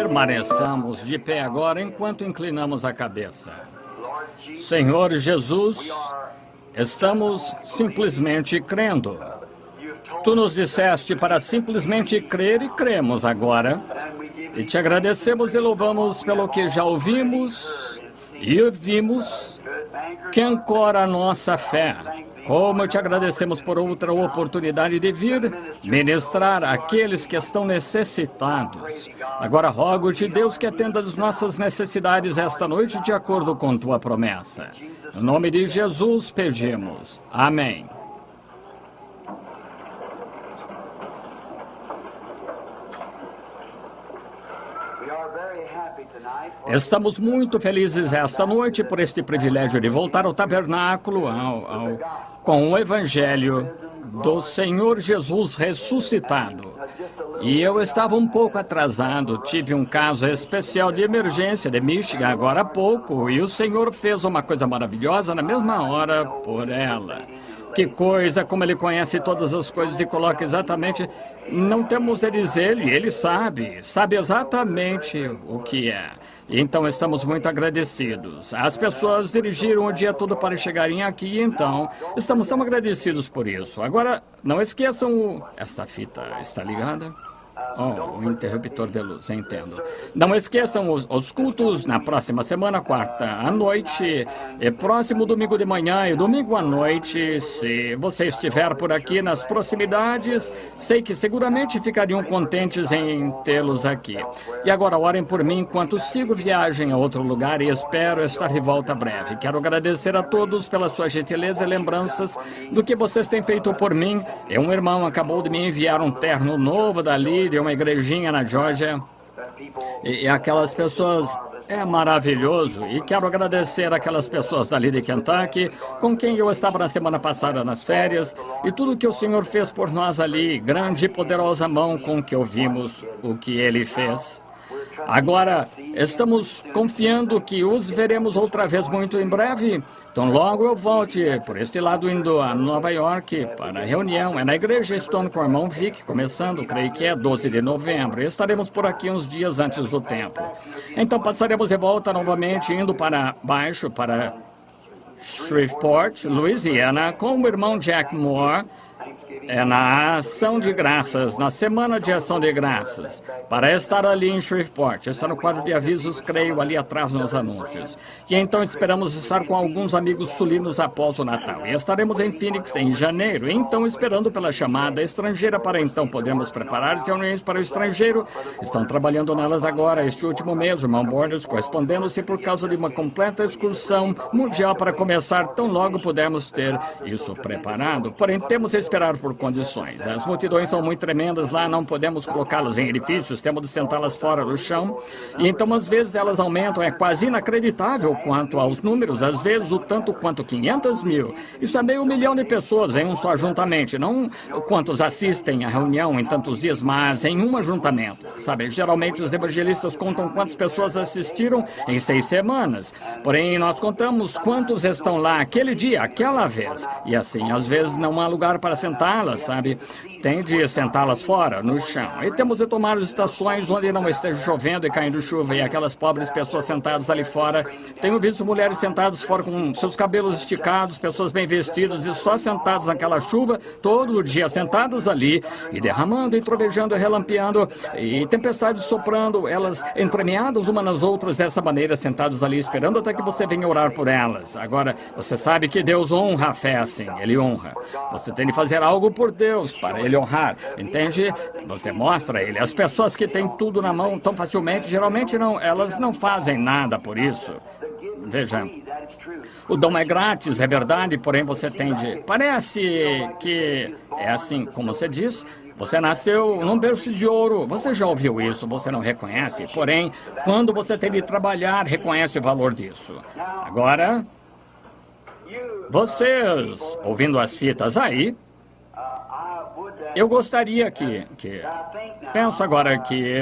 Permaneçamos de pé agora enquanto inclinamos a cabeça. Senhor Jesus, estamos simplesmente crendo. Tu nos disseste para simplesmente crer e cremos agora. E te agradecemos e louvamos pelo que já ouvimos e vimos que ancora a nossa fé. Como te agradecemos por outra oportunidade de vir ministrar àqueles que estão necessitados. Agora rogo-te, Deus, que atenda às nossas necessidades esta noite de acordo com tua promessa. No nome de Jesus pedimos. Amém. Estamos muito felizes esta noite por este privilégio de voltar ao tabernáculo com o Evangelho do Senhor Jesus ressuscitado. E eu estava um pouco atrasado, tive um caso especial de emergência de Michigan agora há pouco, e o Senhor fez uma coisa maravilhosa na mesma hora por ela. Que coisa, como Ele conhece todas as coisas e coloca exatamente... Não temos a dizer-lhe, Ele sabe exatamente o que é. Então, estamos muito agradecidos. As pessoas dirigiram o dia todo para chegarem aqui, então, estamos tão agradecidos por isso. Agora, não esqueçam esta fita está ligada? Oh, o interruptor de luz, entendo. Não esqueçam os cultos na próxima semana, quarta à noite, e próximo domingo de manhã e domingo à noite. Se você estiver por aqui nas proximidades, sei que seguramente ficariam contentes em tê-los aqui. E agora orem por mim enquanto sigo viagem a outro lugar e espero estar de volta breve. Quero agradecer a todos pela sua gentileza e lembranças do que vocês têm feito por mim. E um irmão acabou de me enviar um terno novo dali, de uma igrejinha na Geórgia, e aquelas pessoas, é maravilhoso, e quero agradecer aquelas pessoas dali de Kentucky, com quem eu estava na semana passada nas férias, e tudo que o Senhor fez por nós ali, grande e poderosa mão com que ouvimos o que Ele fez. Agora, estamos confiando que os veremos outra vez muito em breve. Então, logo eu volte por este lado, indo a Nova York para a reunião. É na igreja Stone com o irmão Vic, começando, creio que é 12 de novembro. Estaremos por aqui uns dias antes do tempo. Então, passaremos de volta novamente, indo para baixo, para Shreveport, Louisiana, com o irmão Jack Moore. É na Ação de Graças, na Semana de Ação de Graças, para estar ali em Shreveport. Está no quadro de avisos, creio, ali atrás nos anúncios. E então esperamos estar com alguns amigos sulinos após o Natal. E estaremos em Phoenix em janeiro, então esperando pela chamada estrangeira para então podermos preparar as reuniões para o estrangeiro. Estão trabalhando nelas agora, este último mês, o irmão Borders correspondendo-se por causa de uma completa excursão mundial para começar, tão logo pudermos ter isso preparado. Porém, temos a esperar por condições. As multidões são muito tremendas lá, não podemos colocá-las em edifícios, temos de sentá-las fora do chão. E então, às vezes, elas aumentam, é quase inacreditável quanto aos números, às vezes o tanto quanto 500 mil. Isso é meio milhão de pessoas em um só ajuntamento, não quantos assistem à reunião em tantos dias, mas em um ajuntamento. Sabe, geralmente os evangelistas contam quantas pessoas assistiram em 6 semanas. Porém, nós contamos quantos estão lá aquele dia, aquela vez. E assim, às vezes não há lugar para sentá-las, sabe? Tem de sentá-las fora, no chão. E temos de tomar as estações onde não esteja chovendo e caindo chuva. E aquelas pobres pessoas sentadas ali fora. Tenho visto mulheres sentadas fora com seus cabelos esticados, pessoas bem vestidas e só sentadas naquela chuva, todo dia sentadas ali, e derramando, e trovejando, e relampeando, e tempestades soprando, elas entremeadas umas nas outras, dessa maneira, sentadas ali, esperando até que você venha orar por elas. Agora, você sabe que Deus honra a fé assim, Ele honra. Você tem de fazer algo por Deus para Ele honrar, entende? Você mostra a Ele. As pessoas que têm tudo na mão tão facilmente, geralmente não, elas não fazem nada por isso. Veja, o dom é grátis, é verdade, porém você tem de... Parece que é assim, como você diz, você nasceu num berço de ouro. Você já ouviu isso, você não reconhece. Porém, quando você tem de trabalhar, reconhece o valor disso. Agora, vocês, ouvindo as fitas aí, eu gostaria que... Penso agora que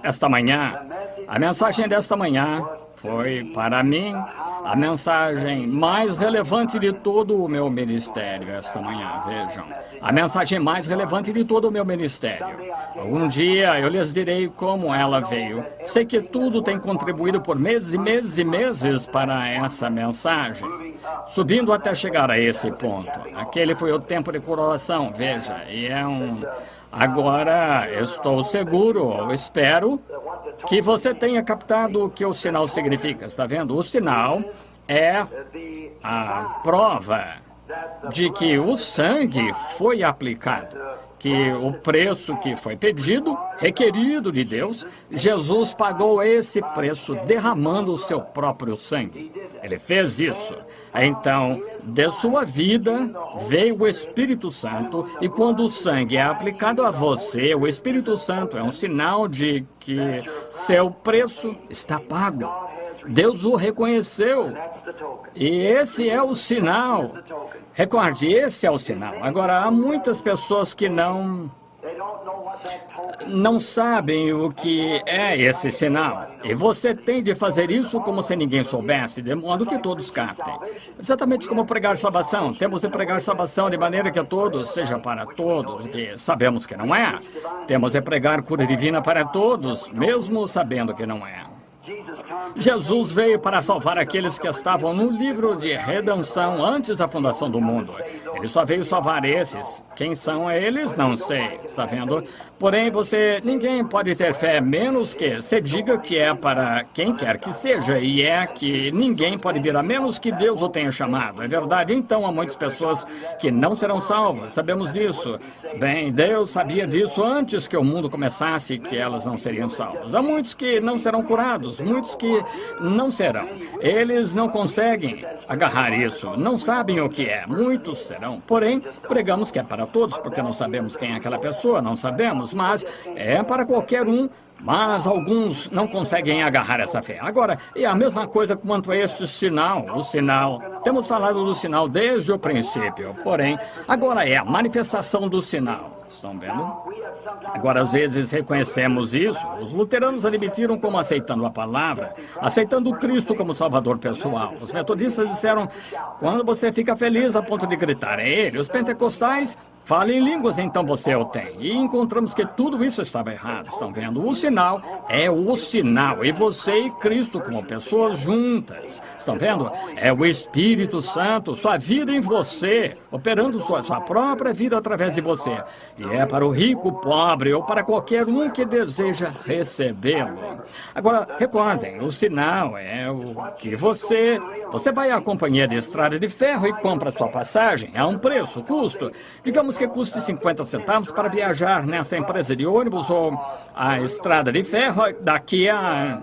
esta manhã, A mensagem desta manhã foi, para mim, a mensagem mais relevante de todo o meu ministério esta manhã, vejam. A mensagem mais relevante de todo o meu ministério. Algum dia eu lhes direi como ela veio. Sei que tudo tem contribuído por meses e meses e meses para essa mensagem, subindo até chegar a esse ponto. Aquele foi o tempo de coroação, veja, e é um... Agora, estou seguro, ou espero, que você tenha captado o que o sinal significa. Está vendo? O sinal é a prova de que o sangue foi aplicado, que o preço que foi pedido, requerido de Deus, Jesus pagou esse preço derramando o seu próprio sangue. Ele fez isso. Então, de sua vida veio o Espírito Santo, e quando o sangue é aplicado a você, o Espírito Santo é um sinal de que seu preço está pago. Deus o reconheceu. E esse é o sinal. Recorde, esse é o sinal. Agora, há muitas pessoas que não sabem o que é esse sinal. E você tem de fazer isso como se ninguém soubesse, de modo que todos captem. Exatamente como pregar salvação. Temos de pregar salvação de maneira que todos, seja para todos, que sabemos que não é. Temos de pregar cura divina para todos, mesmo sabendo que não é. Jesus veio para salvar aqueles que estavam no livro de redenção antes da fundação do mundo. Ele só veio salvar esses. Quem são eles? Não sei. Está vendo? Porém, ninguém pode ter fé menos que se diga que é para quem quer que seja. E é que ninguém pode vir a menos que Deus o tenha chamado. É verdade? Então, há muitas pessoas que não serão salvas. Sabemos disso. Bem, Deus sabia disso antes que o mundo começasse, que elas não seriam salvas. Há muitos que não serão curados. Muitos que não serão. Eles não conseguem agarrar isso, não sabem o que é. Muitos serão. Porém, pregamos que é para todos, porque não sabemos quem é aquela pessoa, não sabemos, mas é para qualquer um. Mas alguns não conseguem agarrar essa fé. Agora, é a mesma coisa quanto a esse sinal. O sinal, temos falado do sinal desde o princípio, porém, agora é a manifestação do sinal. Estão vendo? Agora, às vezes, reconhecemos isso. Os luteranos admitiram como aceitando a palavra, aceitando Cristo como Salvador pessoal. Os metodistas disseram, quando você fica feliz a ponto de gritar, é Ele. Os pentecostais, fala em línguas, então você o tem. E encontramos que tudo isso estava errado. Estão vendo? O sinal é o sinal. E você e Cristo como pessoas juntas. Estão vendo? É o Espírito Santo, sua vida em você, operando sua própria vida através de você. E é para o rico, pobre ou para qualquer um que deseja recebê-lo. Agora, recordem, o sinal é o que você vai à companhia de estrada de ferro e compra sua passagem a um preço, custo. Digamos que custe 50 centavos para viajar nessa empresa de ônibus ou a estrada de ferro daqui a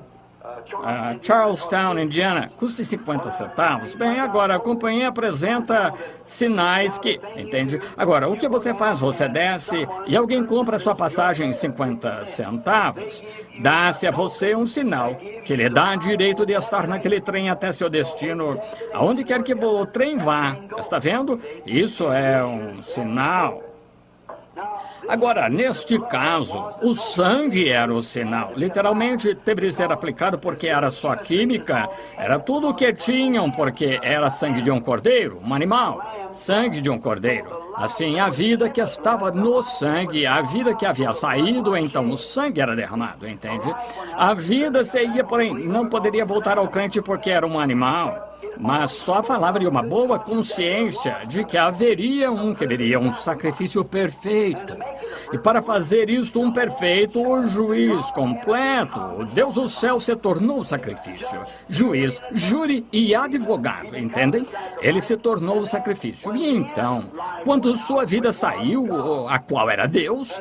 Charlestown, Indiana, custa 50 centavos. Bem, agora a companhia apresenta sinais que... Entende? Agora, o que você faz? Você desce e alguém compra a sua passagem em 50 centavos. Dá-se a você um sinal que lhe dá direito de estar naquele trem até seu destino, aonde quer que o trem vá. Está vendo? Isso é um sinal. Agora, neste caso, o sangue era o sinal. Literalmente, teve de ser aplicado porque era só química. Era tudo o que tinham, porque era sangue de um cordeiro, um animal. Sangue de um cordeiro. Assim, a vida que estava no sangue, a vida que havia saído, então o sangue era derramado, entende? A vida seria, porém, não poderia voltar ao crente porque era um animal. Mas só falava de uma boa consciência de que haveria que viria um sacrifício perfeito. E para fazer isto um perfeito, o juiz completo, o Deus do céu se tornou o sacrifício. Juiz, júri e advogado, entendem? Ele se tornou o sacrifício. E então, quando sua vida saiu, a qual era Deus...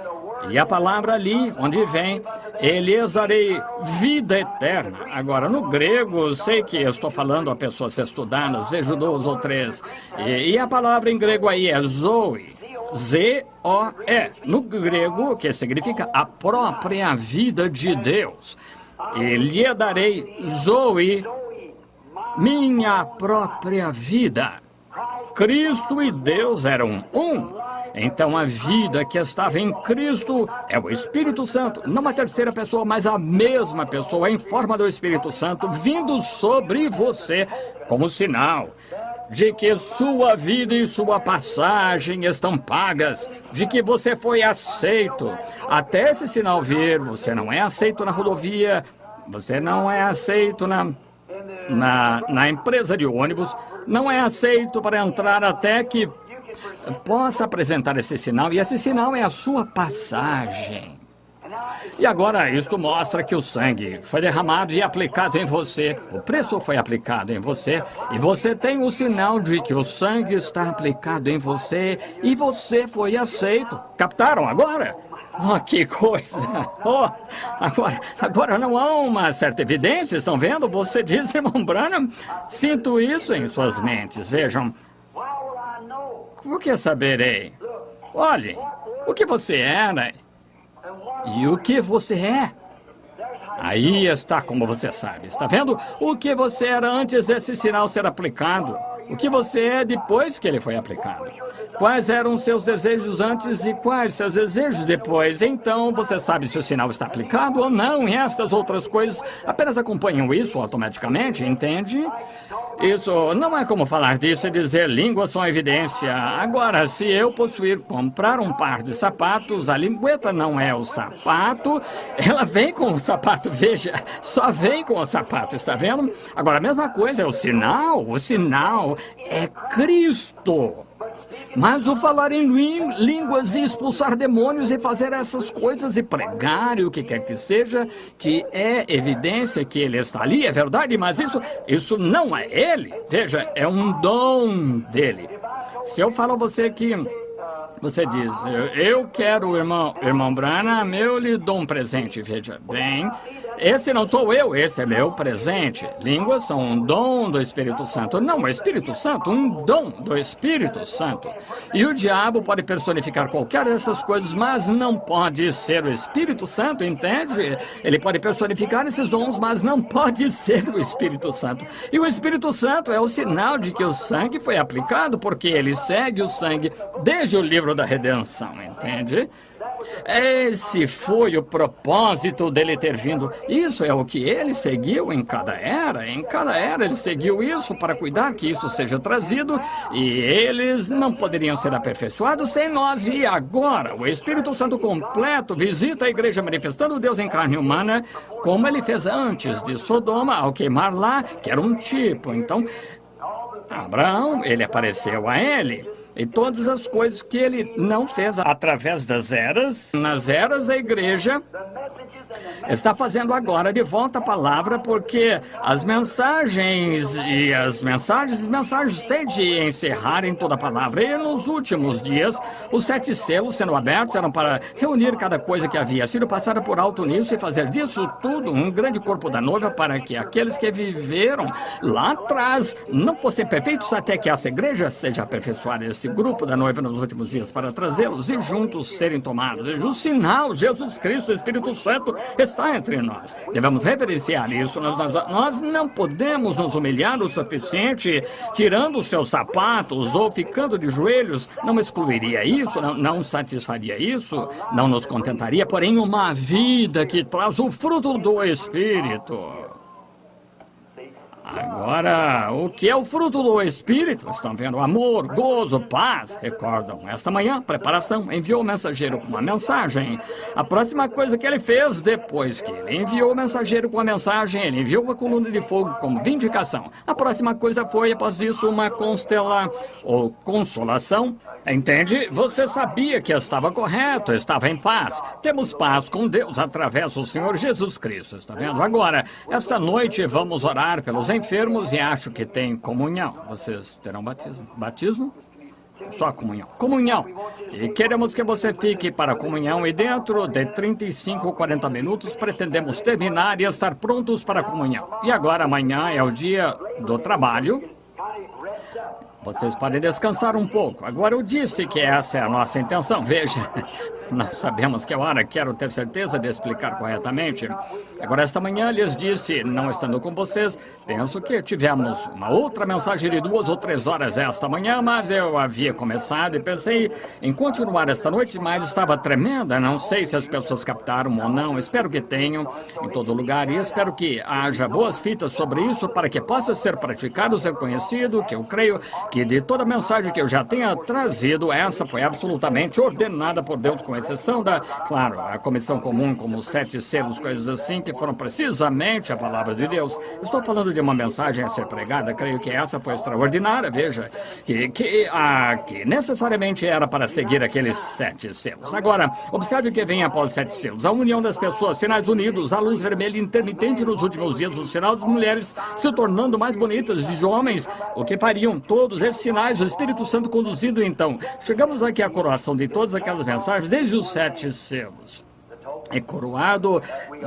E a palavra ali, onde vem, lhes darei vida eterna. Agora, no grego, sei que estou falando a pessoas estudadas, vejo 2 ou 3. E a palavra em grego aí é zoe. Z-O-E. No grego, que significa a própria vida de Deus. E lhe darei zoe, minha própria vida. Cristo e Deus eram um. Então a vida que estava em Cristo é o Espírito Santo, não uma terceira pessoa, mas a mesma pessoa em forma do Espírito Santo vindo sobre você como sinal de que sua vida e sua passagem estão pagas, de que você foi aceito. Até esse sinal vir, você não é aceito na rodovia, você não é aceito na empresa de ônibus, não é aceito para entrar até que possa apresentar esse sinal, e esse sinal é a sua passagem. E agora isto mostra que o sangue foi derramado e aplicado em você, o preço foi aplicado em você, e você tem o sinal de que o sangue está aplicado em você e você foi aceito. Captaram agora? Oh, que coisa! Oh, agora não há uma certa evidência, estão vendo? Você diz, irmão Branham, sinto isso em suas mentes, vejam. Por que saberei? Olhe, o que você era e o que você é. Aí está como você sabe, está vendo? O que você era antes desse sinal ser aplicado. O que você é depois que ele foi aplicado. Quais eram seus desejos antes e quais seus desejos depois. Então, você sabe se o sinal está aplicado ou não. E estas outras coisas apenas acompanham isso automaticamente, entende? Isso não é como falar disso e dizer línguas são evidência. Agora, se eu comprar um par de sapatos, a lingueta não é o sapato, ela vem com o sapato, veja, só vem com o sapato, está vendo? Agora, a mesma coisa é o sinal é Cristo. Mas o falar em línguas e expulsar demônios e fazer essas coisas e pregar e o que quer que seja, que é evidência que ele está ali, é verdade, mas isso não é ele. Veja, é um dom dele. Se eu falo a você que você diz, eu quero, irmão Branham, eu lhe dou um presente, veja bem. Esse não sou eu, esse é meu presente. Línguas são um dom do Espírito Santo. Não, o Espírito Santo, um dom do Espírito Santo. E o diabo pode personificar qualquer dessas coisas, mas não pode ser o Espírito Santo, entende? Ele pode personificar esses dons, mas não pode ser o Espírito Santo. E o Espírito Santo é o sinal de que o sangue foi aplicado, porque ele segue o sangue desde o livro da redenção, entende? Esse foi o propósito dele ter vindo. Isso é o que ele seguiu em cada era. Em cada era ele seguiu isso para cuidar que isso seja trazido. E eles não poderiam ser aperfeiçoados sem nós. E agora, o Espírito Santo completo visita a igreja manifestando Deus em carne humana, como ele fez antes de Sodoma, ao queimar lá, que era um tipo. Então, Abraão, ele apareceu a ele. E todas as coisas que ele não fez através das eras, nas eras a igreja está fazendo agora de volta a palavra, porque as mensagens têm de encerrar em toda a palavra. E nos últimos dias, os 7 selos sendo abertos eram para reunir cada coisa que havia sido passada por alto nisso e fazer disso tudo um grande corpo da noiva, para que aqueles que viveram lá atrás não fossem perfeitos até que essa igreja seja aperfeiçoada, esse grupo da noiva nos últimos dias, para trazê-los e juntos serem tomados. E o sinal, Jesus Cristo, o Espírito Santo, está entre nós. Devemos reverenciar isso. Nós não podemos nos humilhar o suficiente tirando os seus sapatos ou ficando de joelhos. Não excluiria isso, não satisfaria isso, não nos contentaria, porém uma vida que traz o fruto do Espírito. Agora, o que é o fruto do Espírito? Estão vendo? Amor, gozo, paz. Recordam? Esta manhã, preparação, enviou o mensageiro com uma mensagem. A próxima coisa que ele fez, depois que ele enviou o mensageiro com a mensagem, ele enviou uma coluna de fogo como vindicação. A próxima coisa foi, após isso, uma constela ou consolação. Entende? Você sabia que estava correto, estava em paz. Temos paz com Deus através do Senhor Jesus Cristo. Está vendo? Agora, esta noite vamos orar pelos enfermos e acho que tem comunhão. Vocês terão batismo? Batismo? Só comunhão. Comunhão. E queremos que você fique para a comunhão e dentro de 35 ou 40 minutos pretendemos terminar e estar prontos para a comunhão. E agora amanhã é o dia do trabalho. Vocês podem descansar um pouco. Agora, eu disse que essa é a nossa intenção. Veja, nós sabemos que é hora, quero ter certeza de explicar corretamente. Agora, esta manhã, lhes disse, não estando com vocês, penso que tivemos uma outra mensagem de 2 ou 3 horas esta manhã, mas eu havia começado e pensei em continuar esta noite, mas estava tremenda. Não sei se as pessoas captaram ou não. Espero que tenham em todo lugar e espero que haja boas fitas sobre isso para que possa ser praticado, ser conhecido, que eu creio que de toda a mensagem que eu já tenha trazido, essa foi absolutamente ordenada por Deus, com exceção da, claro, a comissão comum, como os 7 selos, coisas assim, que foram precisamente a palavra de Deus. Estou falando de uma mensagem a ser pregada, creio que essa foi extraordinária, veja, que necessariamente era para seguir aqueles 7 selos. Agora, observe o que vem após os 7 selos. A união das pessoas, sinais unidos, a luz vermelha intermitente nos últimos dias, o sinal das mulheres se tornando mais bonitas, de homens, o que fariam todos esses sinais, o Espírito Santo conduzindo. Então, chegamos aqui à coroação de todas aquelas mensagens, desde os 7 selos. É coroado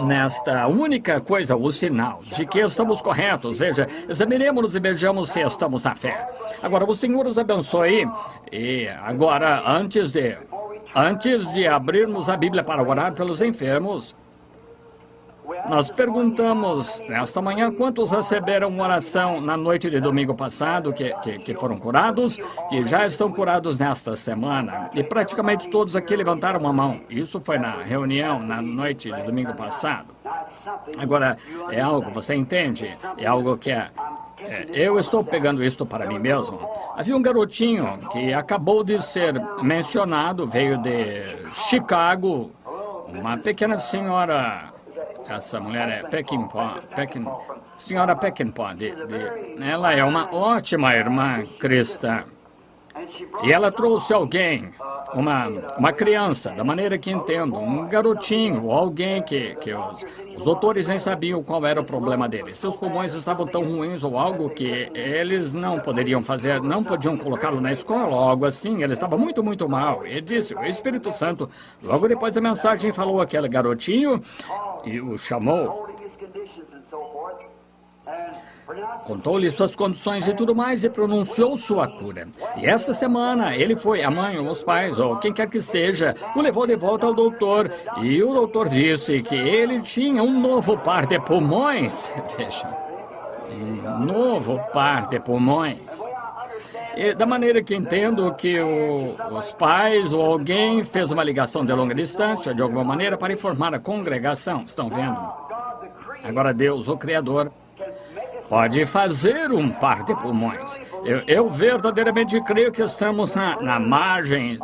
nesta única coisa, o sinal de que estamos corretos. Veja, examinemos-nos e vejamos se estamos na fé. Agora, o Senhor os abençoe. E agora, antes de abrirmos a Bíblia para orar pelos enfermos, nós perguntamos nesta manhã quantos receberam uma oração na noite de domingo passado, que foram curados, que já estão curados nesta semana. E praticamente todos aqui levantaram a mão. Isso foi na reunião na noite de domingo passado. Agora, é algo, você entende? É algo que eu estou pegando isto para mim mesmo. Havia um garotinho que acabou de ser mencionado, veio de Chicago, uma pequena senhora. Essa mulher é senhora Peckinpah. Ela é uma ótima irmã cristã. E ela trouxe alguém, uma criança, da maneira que entendo, um garotinho, alguém que os doutores nem sabiam qual era o problema dele. Seus pulmões estavam tão ruins ou algo que eles não poderiam fazer, não podiam colocá-lo na escola ou algo assim. Ele estava muito, muito mal. E disse, o Espírito Santo, logo depois da mensagem, falou àquele garotinho e o chamou. Contou-lhe suas condições e tudo mais e pronunciou sua cura. E esta semana ele foi, a mãe ou os pais, ou quem quer que seja, o levou de volta ao doutor. E o doutor disse que ele tinha um novo par de pulmões. Veja, um novo par de pulmões. E da maneira que entendo que os pais ou alguém fez uma ligação de longa distância, de alguma maneira, para informar a congregação. Estão vendo? Agora Deus, o Criador, pode fazer um par de pulmões. Eu verdadeiramente creio que estamos na margem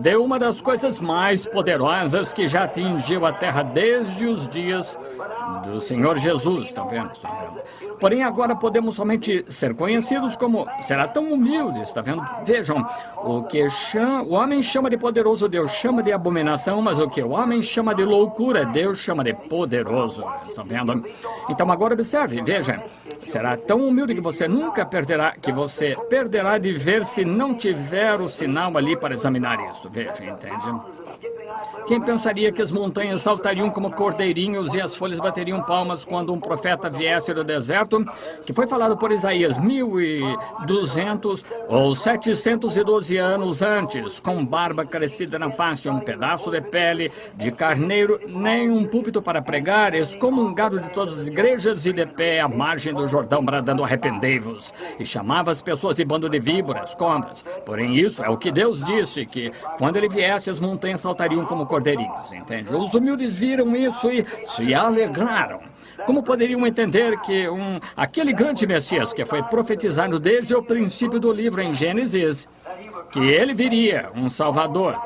de uma das coisas mais poderosas que já atingiu a Terra desde os dias do Senhor Jesus. Estão vendo? Estão vendo? Porém, agora podemos somente ser conhecidos como... Será tão humilde, está vendo? Vejam, o que o homem chama de poderoso, Deus chama de abominação, mas o que o homem chama de loucura, Deus chama de poderoso. Estão vendo? Então, agora observe, veja, será tão humilde que você nunca perderá, que você perderá de ver se não tiver o sinal ali para examinar isso. Veja, entende? Quem pensaria que as montanhas saltariam como cordeirinhos e as folhas bateriam palmas quando um profeta viesse do deserto, que foi falado por Isaías 1200 ou 712 anos antes, com barba crescida na face, um pedaço de pele de carneiro, nem um púlpito para pregar, excomungado de todas as igrejas e de pé à margem do Jordão, bradando arrependei-vos, e chamava as pessoas de bando de víboras, cobras. Porém, isso é o que Deus disse, que quando ele viesse as montanhas saltariam como cordeirinhos, entende? Os humildes viram isso e se alegraram. Como poderiam entender que aquele grande Messias que foi profetizado desde o princípio do livro em Gênesis, que ele viria, um Salvador.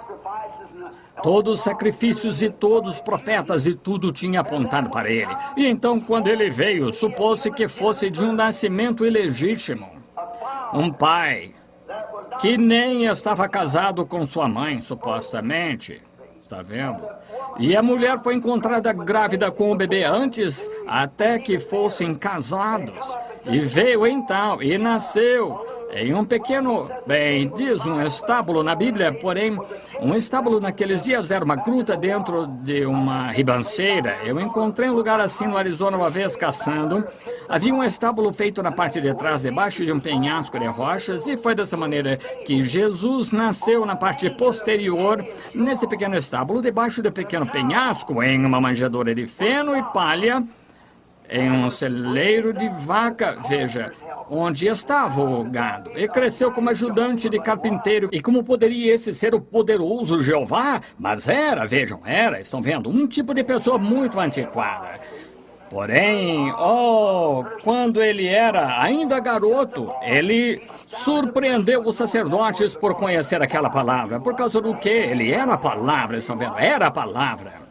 Todos os sacrifícios e todos os profetas e tudo tinha apontado para ele. E então, quando ele veio, supôs-se que fosse de um nascimento ilegítimo. Um pai que nem estava casado com sua mãe, supostamente. Está vendo? E a mulher foi encontrada grávida com o bebê antes, até que fossem casados. E veio então, e nasceu em um pequeno, bem, diz um estábulo na Bíblia, porém, um estábulo naqueles dias era uma gruta dentro de uma ribanceira. Eu encontrei um lugar assim no Arizona uma vez caçando. Havia um estábulo feito na parte de trás, debaixo de um penhasco de rochas, e foi dessa maneira que Jesus nasceu na parte posterior, nesse pequeno estábulo, debaixo de um pequeno penhasco, em uma manjedoura de feno e palha, em um celeiro de vaca, veja, onde estava o gado. E cresceu como ajudante de carpinteiro. E como poderia esse ser o poderoso Jeová? Mas era, vejam, era, estão vendo, um tipo de pessoa muito antiquada. Porém, quando ele era ainda garoto, ele surpreendeu os sacerdotes por conhecer aquela palavra. Por causa do quê? Ele era a palavra, estão vendo? Era a palavra.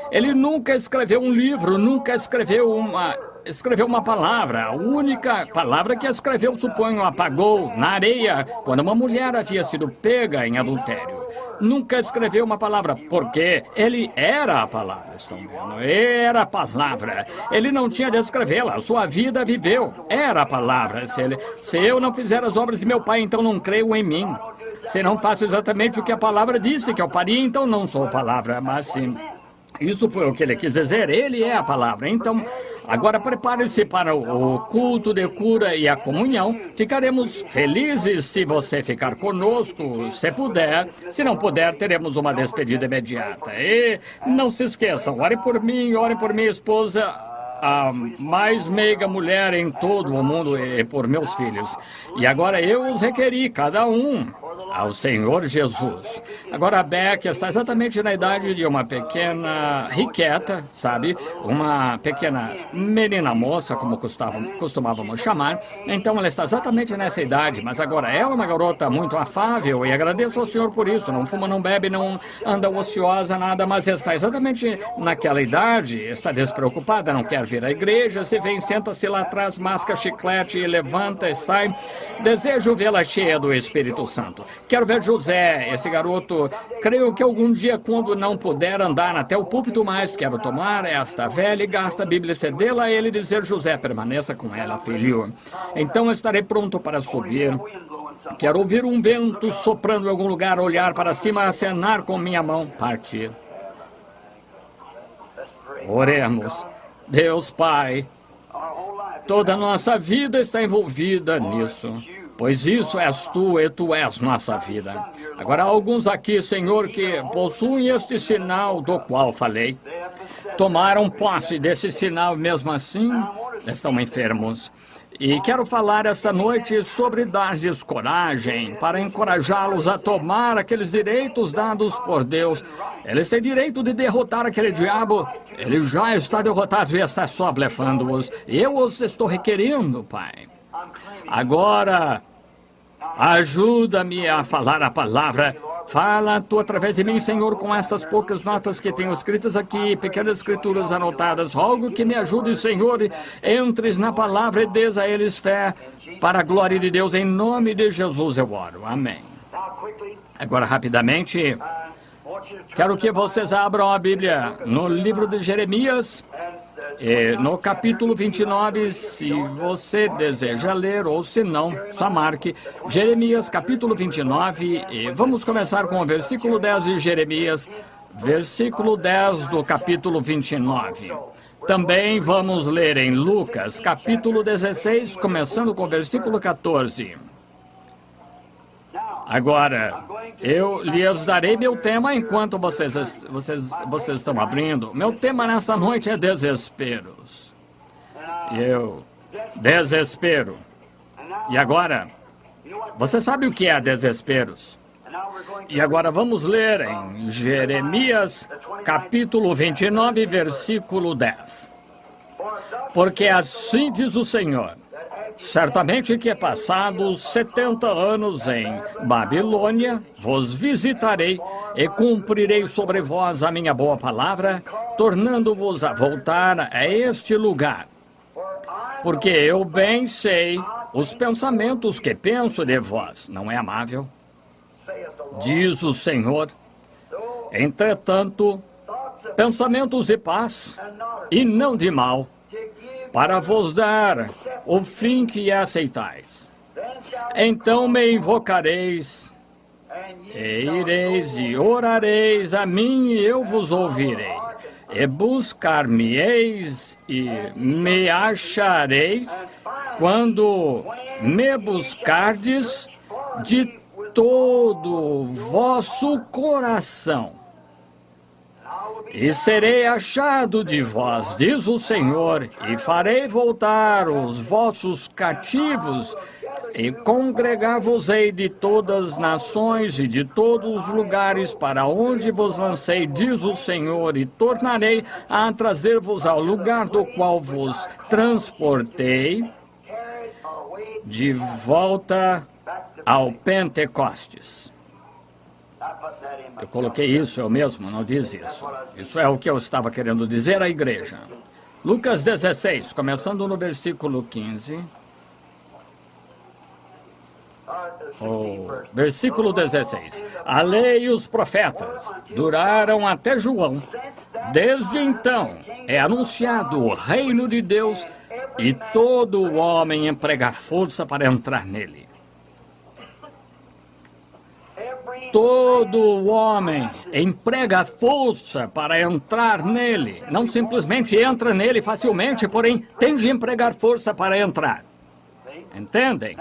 Ele nunca escreveu um livro, nunca escreveu uma palavra. A única palavra que escreveu, suponho, apagou na areia quando uma mulher havia sido pega em adultério. Nunca escreveu uma palavra, porque ele era a palavra, estão vendo? Era a palavra. Ele não tinha de escrevê-la, a sua vida viveu. Era a palavra. Se eu não fizer as obras de meu pai, então não creio em mim. Se não faço exatamente o que a palavra disse que eu faria, então não sou a palavra, mas sim. Isso foi o que ele quis dizer, ele é a palavra. Então, agora prepare-se para o culto de cura e a comunhão. Ficaremos felizes se você ficar conosco, se puder. Se não puder, teremos uma despedida imediata. E não se esqueçam, ore por mim, ore por minha esposa, a mais meiga mulher em todo o mundo, e por meus filhos. E agora eu os requeri, cada um, ao Senhor Jesus. Agora a Beck está exatamente na idade de uma pequena riqueta, sabe? Uma pequena menina moça, como costumávamos chamar. Então ela está exatamente nessa idade, mas agora ela é uma garota muito afável e agradeço ao Senhor por isso. Não fuma, não bebe, não anda ociosa, nada, mas está exatamente naquela idade, está despreocupada, não quer vir à igreja, se vem, senta-se lá atrás, masca chiclete e levanta e sai. Desejo vê-la cheia do Espírito Santo. Quero ver José, esse garoto. Creio que algum dia, quando não puder andar até o púlpito mais, quero tomar esta velha e gasta a Bíblia, cedê-la a ele e dizer: José, permaneça com ela, filho. Então estarei pronto para subir. Quero ouvir um vento soprando em algum lugar, olhar para cima, acenar com minha mão, partir. Oremos. Deus Pai, toda a nossa vida está envolvida nisso, pois isso és tu e tu és nossa vida. Agora há alguns aqui, Senhor, que possuem este sinal do qual falei. Tomaram posse desse sinal, mesmo assim estão enfermos. E quero falar esta noite sobre dar-lhes coragem, para encorajá-los a tomar aqueles direitos dados por Deus. Eles têm direito de derrotar aquele diabo. Ele já está derrotado e está só blefando-os. Eu os estou requerendo, Pai. Agora, ajuda-me a falar a palavra. Fala tu através de mim, Senhor, com estas poucas notas que tenho escritas aqui, pequenas escrituras anotadas. Rogo que me ajude, Senhor, entres na palavra e dês a eles fé, para a glória de Deus. Em nome de Jesus eu oro. Amém. Agora, rapidamente, quero que vocês abram a Bíblia no livro de Jeremias, no capítulo 29, se você deseja ler, ou se não, só marque Jeremias, capítulo 29, e vamos começar com o versículo 10 de Jeremias, versículo 10 do capítulo 29. Também vamos ler em Lucas, capítulo 16, começando com o versículo 14. Agora, eu lhes darei meu tema enquanto vocês estão abrindo. Meu tema nesta noite é desesperos. Desespero. E agora, você sabe o que é desesperos? E agora vamos ler em Jeremias, capítulo 29, versículo 10. Porque assim diz o Senhor: certamente que passados 70 anos em Babilônia, vos visitarei e cumprirei sobre vós a minha boa palavra, tornando-vos a voltar a este lugar. Porque eu bem sei os pensamentos que penso de vós. Não é amável? Diz o Senhor. Entretanto, pensamentos de paz e não de mal, para vos dar o fim que aceitais. Então me invocareis, e ireis e orareis a mim, e eu vos ouvirei. E buscar-me-eis e me achareis, quando me buscardes de todo o vosso coração. E serei achado de vós, diz o Senhor, e farei voltar os vossos cativos, e congregar-vos-ei de todas as nações e de todos os lugares para onde vos lancei, diz o Senhor, e tornarei a trazer-vos ao lugar do qual vos transportei, de volta ao Pentecostes. Eu coloquei isso, eu mesmo não diz isso. Isso é o que eu estava querendo dizer à igreja. Lucas 16, começando no versículo 15. Versículo 16. A lei e os profetas duraram até João. Desde então é anunciado o reino de Deus e todo homem emprega força para entrar nele. Todo homem emprega força para entrar nele. Não simplesmente entra nele facilmente, porém tem de empregar força para entrar. Entendem?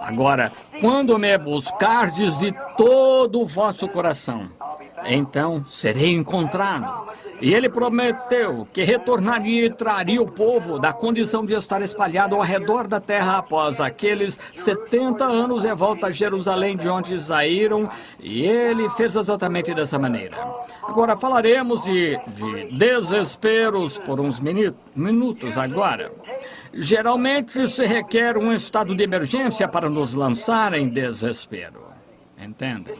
Agora, quando me buscardes de todo o vosso coração, então serei encontrado. E ele prometeu que retornaria e traria o povo da condição de estar espalhado ao redor da terra após aqueles 70 anos em volta a Jerusalém, de onde saíram, e ele fez exatamente dessa maneira. Agora falaremos de desesperos por uns minutos agora. Geralmente se requer um estado de emergência para nos lançar em desespero. Entendem?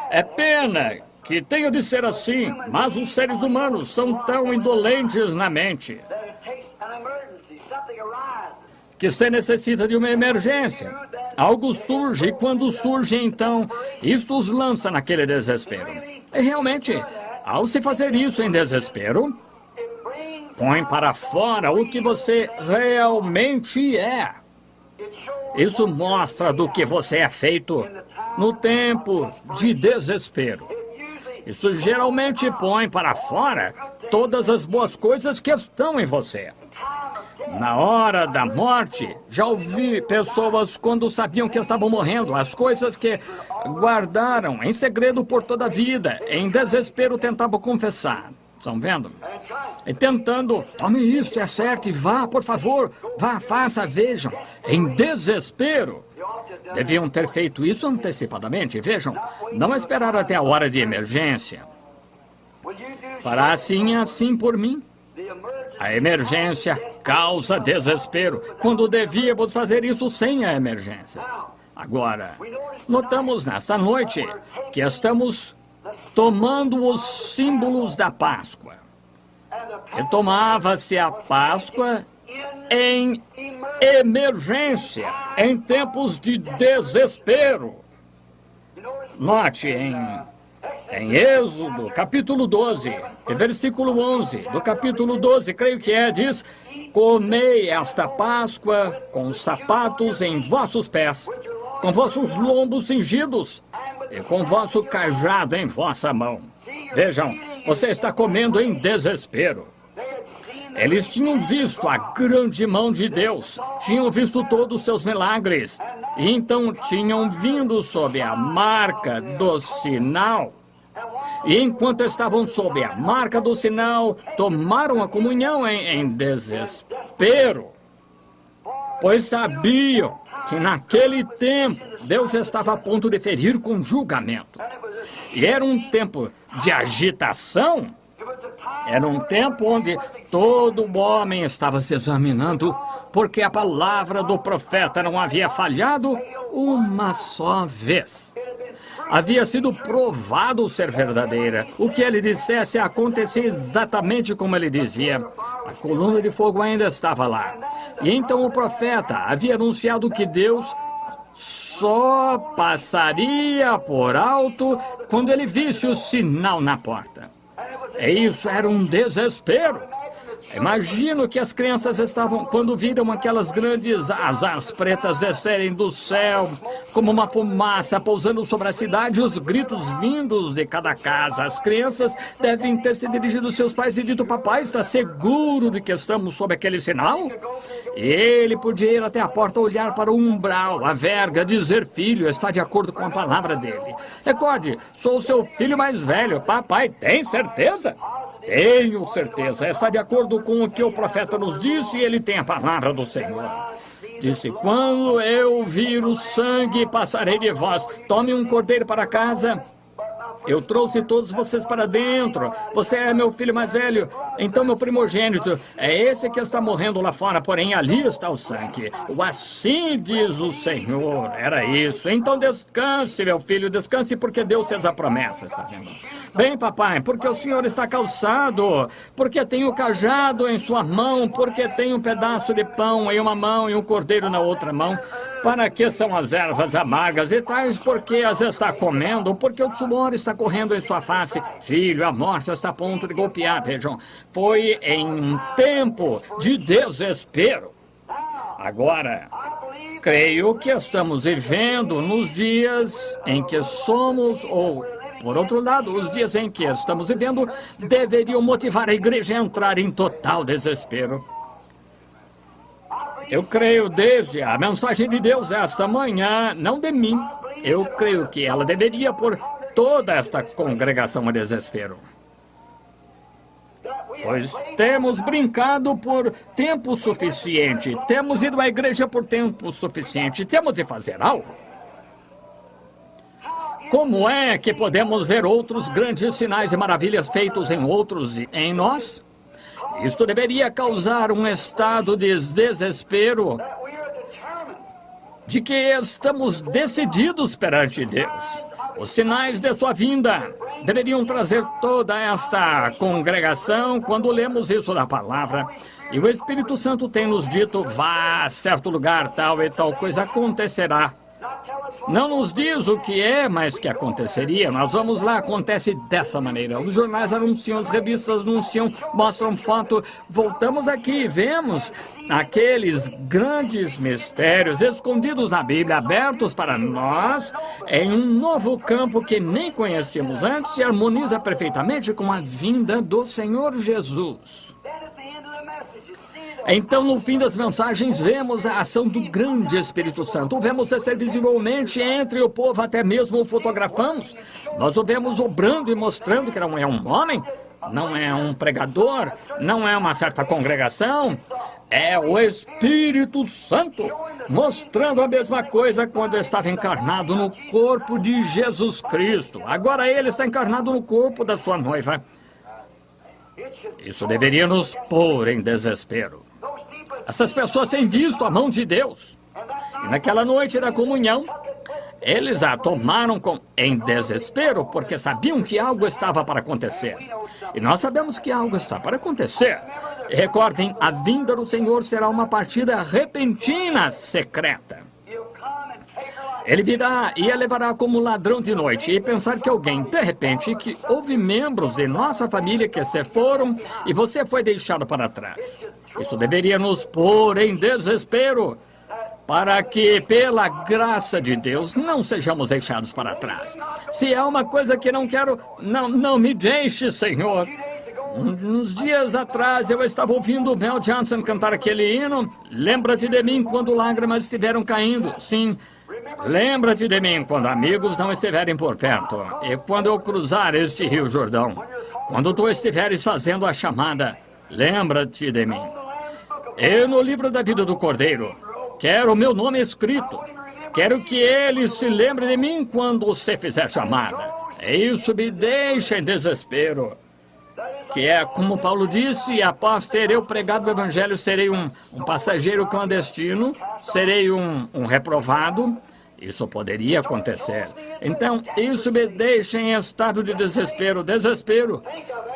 É pena que tenha de ser assim, mas os seres humanos são tão indolentes na mente que se necessita de uma emergência. Algo surge e quando surge, então, isso os lança naquele desespero. E realmente, ao se fazer isso em desespero, põe para fora o que você realmente é. Isso mostra do que você é feito no tempo de desespero. Isso geralmente põe para fora todas as boas coisas que estão em você. Na hora da morte, já ouvi pessoas quando sabiam que estavam morrendo, as coisas que guardaram em segredo por toda a vida, em desespero tentavam confessar. Estão vendo? E tentando, tome isso, é certo, e vá, por favor, vá, faça, vejam. Em desespero. Deviam ter feito isso antecipadamente, vejam. Não esperar até a hora de emergência. Fará assim por mim. A emergência causa desespero, quando devíamos fazer isso sem a emergência. Agora, notamos nesta noite que estamos tomando os símbolos da Páscoa. E tomava-se a Páscoa em emergência, em tempos de desespero. Note em Êxodo, capítulo 12, versículo 11, do capítulo 12, creio que diz: comei esta Páscoa com sapatos em vossos pés, com vossos lombos cingidos e com vosso cajado em vossa mão. Vejam, você está comendo em desespero. Eles tinham visto a grande mão de Deus, tinham visto todos os seus milagres, e então tinham vindo sob a marca do sinal. E enquanto estavam sob a marca do sinal, tomaram a comunhão em desespero, pois sabiam que naquele tempo Deus estava a ponto de ferir com julgamento. E era um tempo de agitação, era um tempo onde todo homem estava se examinando, porque a palavra do profeta não havia falhado uma só vez. Havia sido provado ser verdadeira. O que ele dissesse acontecia exatamente como ele dizia. A coluna de fogo ainda estava lá. E então o profeta havia anunciado que Deus só passaria por alto quando ele visse o sinal na porta. E isso era um desespero. Imagino que as crianças estavam quando viram aquelas grandes asas pretas descerem do céu, como uma fumaça pousando sobre a cidade, os gritos vindos de cada casa. As crianças devem ter se dirigido aos seus pais e dito: papai, está seguro de que estamos sob aquele sinal? E ele podia ir até a porta, olhar para o umbral, a verga, dizer: filho, está de acordo com a palavra dele. Recorde, sou seu filho mais velho. Papai, tem certeza? Tenho certeza. Está de acordo com o que o profeta nos disse e ele tem a palavra do Senhor. Disse: quando eu vir o sangue, passarei de vós. Tome um cordeiro para casa. Eu trouxe todos vocês para dentro. Você é meu filho mais velho, então meu primogênito. É esse que está morrendo lá fora, porém ali está o sangue. O assim diz o Senhor. Era isso. Então descanse, meu filho, descanse, porque Deus fez a promessa, está vendo? Bem, papai, porque o senhor está calçado, porque tem o cajado em sua mão, porque tem um pedaço de pão em uma mão e um cordeiro na outra mão. Para que são as ervas amargas e tais? Porque as está comendo, porque o suor está correndo em sua face. Filho, a morte está a ponto de golpear. Vejam, foi em um tempo de desespero. Agora, creio que estamos vivendo nos dias em que somos, ou, por outro lado, os dias em que estamos vivendo deveriam motivar a igreja a entrar em total desespero. Eu creio desde a mensagem de Deus esta manhã, não de mim. Eu creio que ela deveria pôr toda esta congregação a desespero. Pois temos brincado por tempo suficiente, temos ido à igreja por tempo suficiente, temos de fazer algo. Como é que podemos ver outros grandes sinais e maravilhas feitos em outros e em nós? Isto deveria causar um estado de desespero, de que estamos decididos perante Deus. Os sinais de sua vinda deveriam trazer toda esta congregação quando lemos isso na palavra. E o Espírito Santo tem nos dito: vá a certo lugar, tal e tal coisa acontecerá. Não nos diz o que é, mas que aconteceria. Nós vamos lá, acontece dessa maneira. Os jornais anunciam, as revistas anunciam, mostram foto. Voltamos aqui e vemos aqueles grandes mistérios escondidos na Bíblia, abertos para nós, em um novo campo que nem conhecíamos antes e harmoniza perfeitamente com a vinda do Senhor Jesus. Então, no fim das mensagens, vemos a ação do grande Espírito Santo. O vemos descer visivelmente entre o povo, até mesmo o fotografamos. Nós o vemos obrando e mostrando que não é um homem, não é um pregador, não é uma certa congregação. É o Espírito Santo, mostrando a mesma coisa quando estava encarnado no corpo de Jesus Cristo. Agora ele está encarnado no corpo da sua noiva. Isso deveria nos pôr em desespero. Essas pessoas têm visto a mão de Deus. E naquela noite da comunhão, eles a tomaram em desespero, porque sabiam que algo estava para acontecer. E nós sabemos que algo está para acontecer. E recordem, a vinda do Senhor será uma partida repentina, secreta. Ele virá e a levará como ladrão de noite. E pensar que alguém, de repente, que houve membros de nossa família que se foram e você foi deixado para trás. Isso deveria nos pôr em desespero, para que, pela graça de Deus, não sejamos deixados para trás. Se há uma coisa que não quero, não me deixe, Senhor. Uns dias atrás eu estava ouvindo o Mel Johnson cantar aquele hino. Lembra-te de mim quando lágrimas estiveram caindo. Sim, lembra-te de mim quando amigos não estiverem por perto. E quando eu cruzar este rio Jordão. Quando tu estiveres fazendo a chamada, lembra-te de mim. E no livro da vida do Cordeiro, quero o meu nome escrito. Quero que ele se lembre de mim quando você fizer chamada. E isso me deixa em desespero. Que é como Paulo disse: após ter eu pregado o evangelho, serei um passageiro clandestino, serei um reprovado. Isso poderia acontecer. Então, isso me deixa em estado de desespero,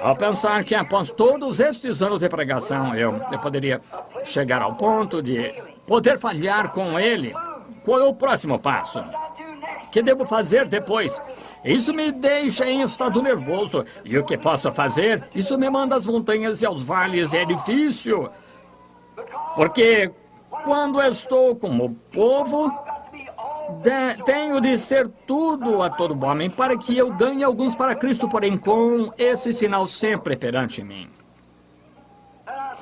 ao pensar que após todos estes anos de pregação, eu poderia chegar ao ponto de poder falhar com ele. Qual é o próximo passo? que devo fazer depois? Isso me deixa em estado nervoso. E o que posso fazer? Isso me manda às montanhas e aos vales. É difícil. Porque quando estou como o povo, tenho de ser tudo a todo homem para que eu ganhe alguns para Cristo, porém com esse sinal sempre perante mim.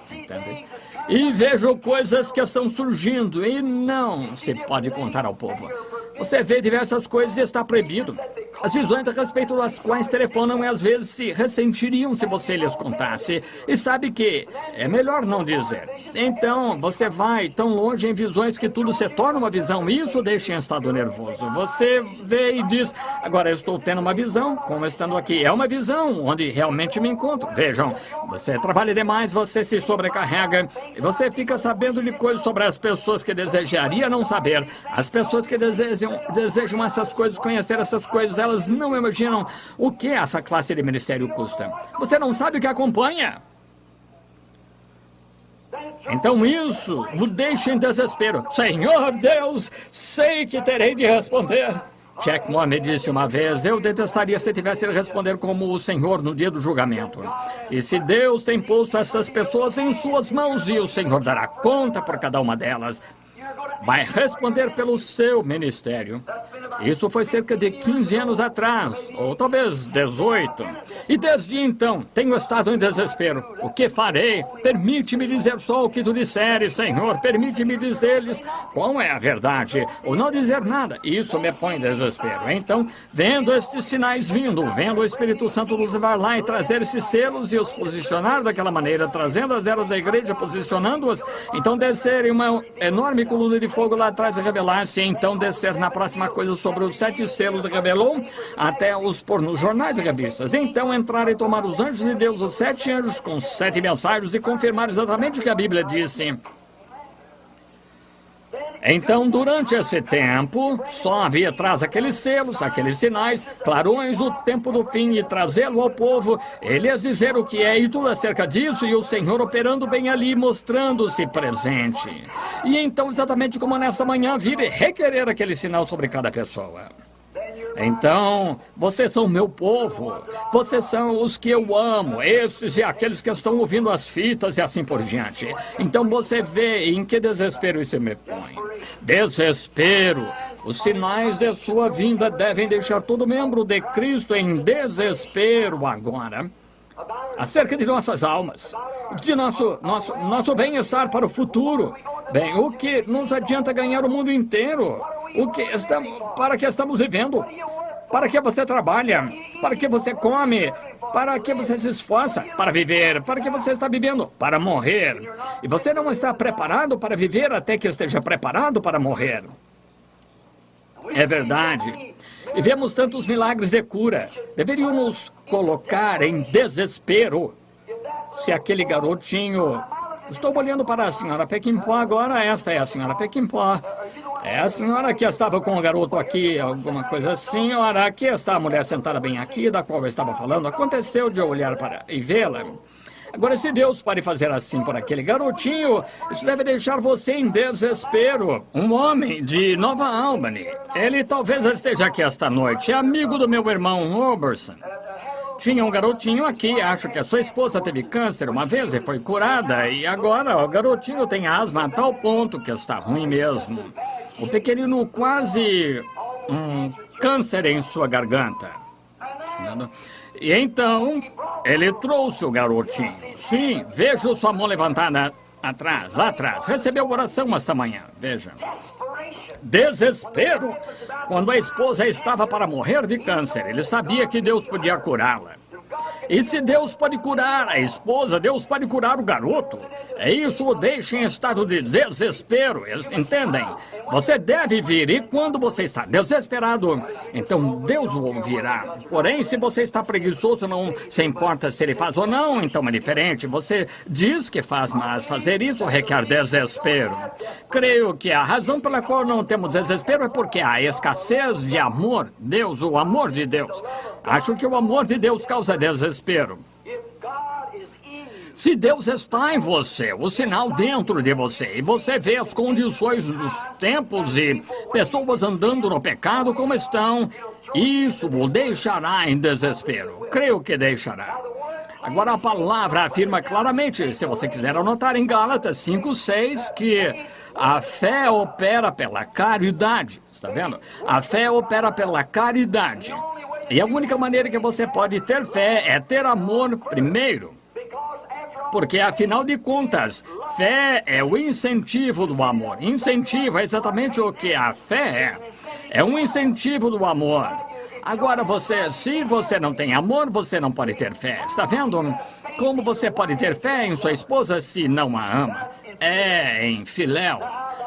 Entende? E vejo coisas que estão surgindo e não se pode contar ao povo. Você vê diversas coisas e está proibido. As visões a respeito das quais telefonam e às vezes se ressentiriam se você lhes contasse. E sabe que é melhor não dizer. Então, você vai tão longe em visões que tudo se torna uma visão e isso deixa em estado nervoso. Você vê e diz, agora eu estou tendo uma visão, como estando aqui. É uma visão onde realmente me encontro. Vejam, você trabalha demais, você se sobrecarrega e você fica sabendo de coisas sobre as pessoas que desejaria não saber. As pessoas que desejam essas coisas, conhecer essas coisas, elas não imaginam o que essa classe de ministério custa. Você não sabe o que acompanha. Então isso o deixa em desespero. Senhor Deus, sei que terei de responder. Jack Moore disse uma vez, eu detestaria se tivesse de responder como o Senhor no dia do julgamento. E se Deus tem posto essas pessoas em suas mãos e o Senhor dará conta por cada uma delas, vai responder pelo seu ministério. Isso foi cerca de 15 anos atrás, ou talvez 18. E desde então, tenho estado em desespero. O que farei? Permite-me dizer só o que tu disseres, Senhor. Permite-me dizer-lhes qual é a verdade, ou não dizer nada. Isso me põe em desespero. Então, vendo estes sinais vindo, vendo o Espírito Santo nos levar lá e trazer esses selos e os posicionar daquela maneira, trazendo as eras da igreja, posicionando-as, então descer uma enorme coluna de fogo lá atrás e revelar-se, então descer na próxima coisa sobre os 7 selos revelou, até os pôr nos jornais e revistas. Então entrar e tomar os anjos de Deus, os 7 anjos com 7 mensagens e confirmar exatamente o que a Bíblia disse. Então, durante esse tempo, só havia atrás aqueles selos, aqueles sinais, clarões, o tempo do fim e trazê-lo ao povo, eles dizer o que é e tudo acerca disso, e o Senhor operando bem ali, mostrando-se presente. E então, exatamente como nessa manhã, vir e requerer aquele sinal sobre cada pessoa. Então, vocês são meu povo, vocês são os que eu amo, esses e aqueles que estão ouvindo as fitas e assim por diante. Então você vê em que desespero isso me põe. Desespero. Os sinais de sua vinda devem deixar todo membro de Cristo em desespero agora. Acerca de nossas almas, de nosso bem-estar para o futuro. Bem, o que nos adianta ganhar o mundo inteiro? Para que estamos vivendo? Para que você trabalha? Para que você come? Para que você se esforça? Para viver? Para que você está vivendo? Para morrer. E você não está preparado para viver até que esteja preparado para morrer. É verdade. E vemos tantos milagres de cura. Deveriam nos colocar em desespero. Se aquele garotinho... Estou olhando para a senhora Peckinpah agora. Esta é a senhora Peckinpah. É a senhora que estava com o garoto aqui, alguma coisa assim. Ora, aqui está a mulher sentada bem aqui, da qual eu estava falando. Aconteceu de eu olhar para e vê-la. Agora, se Deus pode fazer assim por aquele garotinho, isso deve deixar você em desespero. Um homem de Nova Albany. Ele talvez esteja aqui esta noite. É amigo do meu irmão Robertson. Tinha um garotinho aqui, acho que a sua esposa teve câncer uma vez e foi curada. E agora o garotinho tem asma a tal ponto que está ruim mesmo. O pequenino quase câncer em sua garganta. E então, ele trouxe o garotinho. Sim, vejo sua mão levantada atrás, lá atrás. Recebeu oração esta manhã, veja. Desespero. Quando a esposa estava para morrer de câncer, ele sabia que Deus podia curá-la. E se Deus pode curar a esposa, Deus pode curar o garoto. É isso o deixa em estado de desespero, entendem? Você deve vir, e quando você está desesperado, então Deus o ouvirá. Porém, se você está preguiçoso, não se importa se ele faz ou não, então é diferente. Você diz que faz, mas fazer isso requer desespero. Creio que a razão pela qual não temos desespero é porque há escassez de amor. Deus, o amor de Deus. Acho que o amor de Deus causa desespero. Se Deus está em você, o sinal dentro de você, e você vê as condições dos tempos e pessoas andando no pecado como estão, isso o deixará em desespero. Creio que deixará. Agora a palavra afirma claramente, se você quiser anotar em Gálatas 5:6, que a fé opera pela caridade. Está vendo? A fé opera pela caridade. E a única maneira que você pode ter fé é ter amor primeiro. Porque, afinal de contas, fé é o incentivo do amor. Incentivo é exatamente o que a fé é. É um incentivo do amor. Agora, se você não tem amor, você não pode ter fé. Está vendo? Como você pode ter fé em sua esposa se não a ama? É em filéu.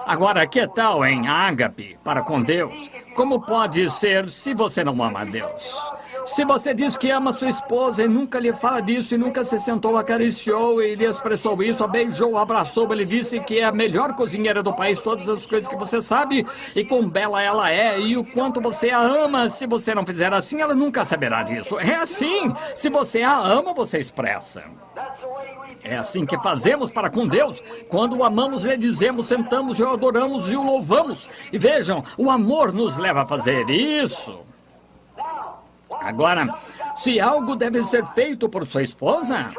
Agora, que tal em ágape, para com Deus? Como pode ser se você não ama a Deus? Se você diz que ama sua esposa e nunca lhe fala disso, e nunca se sentou, acariciou e lhe expressou isso, a beijou, abraçou, ele disse que é a melhor cozinheira do país, todas as coisas que você sabe, e quão bela ela é, e o quanto você a ama, se você não fizer assim, ela nunca saberá disso. É assim, se você a ama, você expressa. É assim que fazemos para com Deus. Quando o amamos, lhe dizemos, sentamos e o adoramos e o louvamos. E vejam, o amor nos leva a fazer isso. Agora, se algo deve ser feito por sua esposa,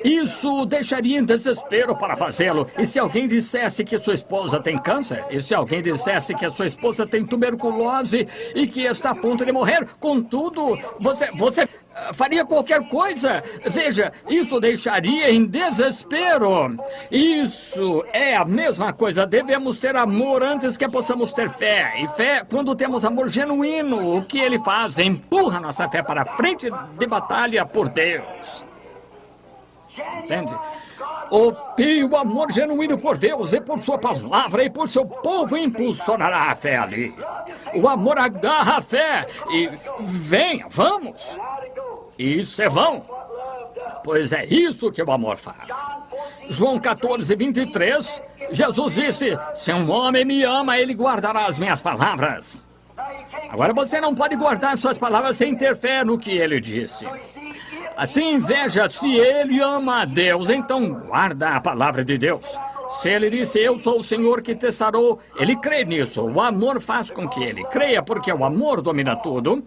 isso o deixaria em desespero para fazê-lo. E se alguém dissesse que sua esposa tem câncer? E se alguém dissesse que a sua esposa tem tuberculose e que está a ponto de morrer? Contudo, você faria qualquer coisa. Veja, isso deixaria em desespero. Isso é a mesma coisa. Devemos ter amor antes que possamos ter fé. E fé, quando temos amor genuíno, o que ele faz? Empurra nossa fé para a frente de batalha por Deus. Entende? Opie o amor genuíno por Deus e por sua palavra e por seu povo impulsionará a fé ali. O amor agarra a fé e venha, vamos. Isso é vão. Pois é isso que o amor faz. João 14:23, Jesus disse, se um homem me ama, ele guardará as minhas palavras. Agora você não pode guardar suas palavras sem ter fé no que ele disse. Assim, veja, se ele ama a Deus, então guarda a palavra de Deus. Se ele disse, eu sou o Senhor que te sarou, ele crê nisso. O amor faz com que ele creia, porque o amor domina tudo.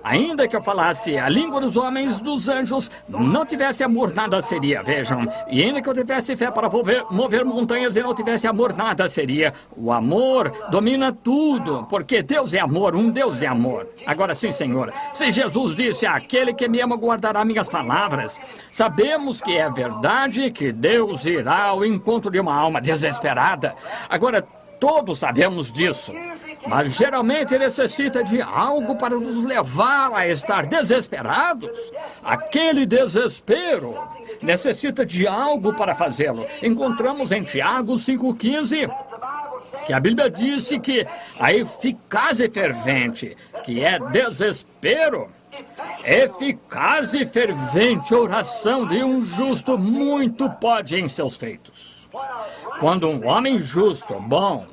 Ainda que eu falasse a língua dos homens, dos anjos, não tivesse amor, nada seria, vejam. E ainda que eu tivesse fé para mover montanhas e não tivesse amor, nada seria. O amor domina tudo, porque Deus é amor, um Deus é amor. Agora sim, Senhor, se Jesus disse, aquele que me ama guardará minhas palavras, sabemos que é verdade que Deus irá ao encontro de uma alma desesperada. Agora, todos sabemos disso. Mas geralmente necessita de algo para nos levar a estar desesperados. Aquele desespero necessita de algo para fazê-lo. Encontramos em Tiago 5,15 que a Bíblia disse que a eficaz e fervente, que é desespero, eficaz e fervente oração de um justo muito pode em seus feitos. Quando um homem justo, bom,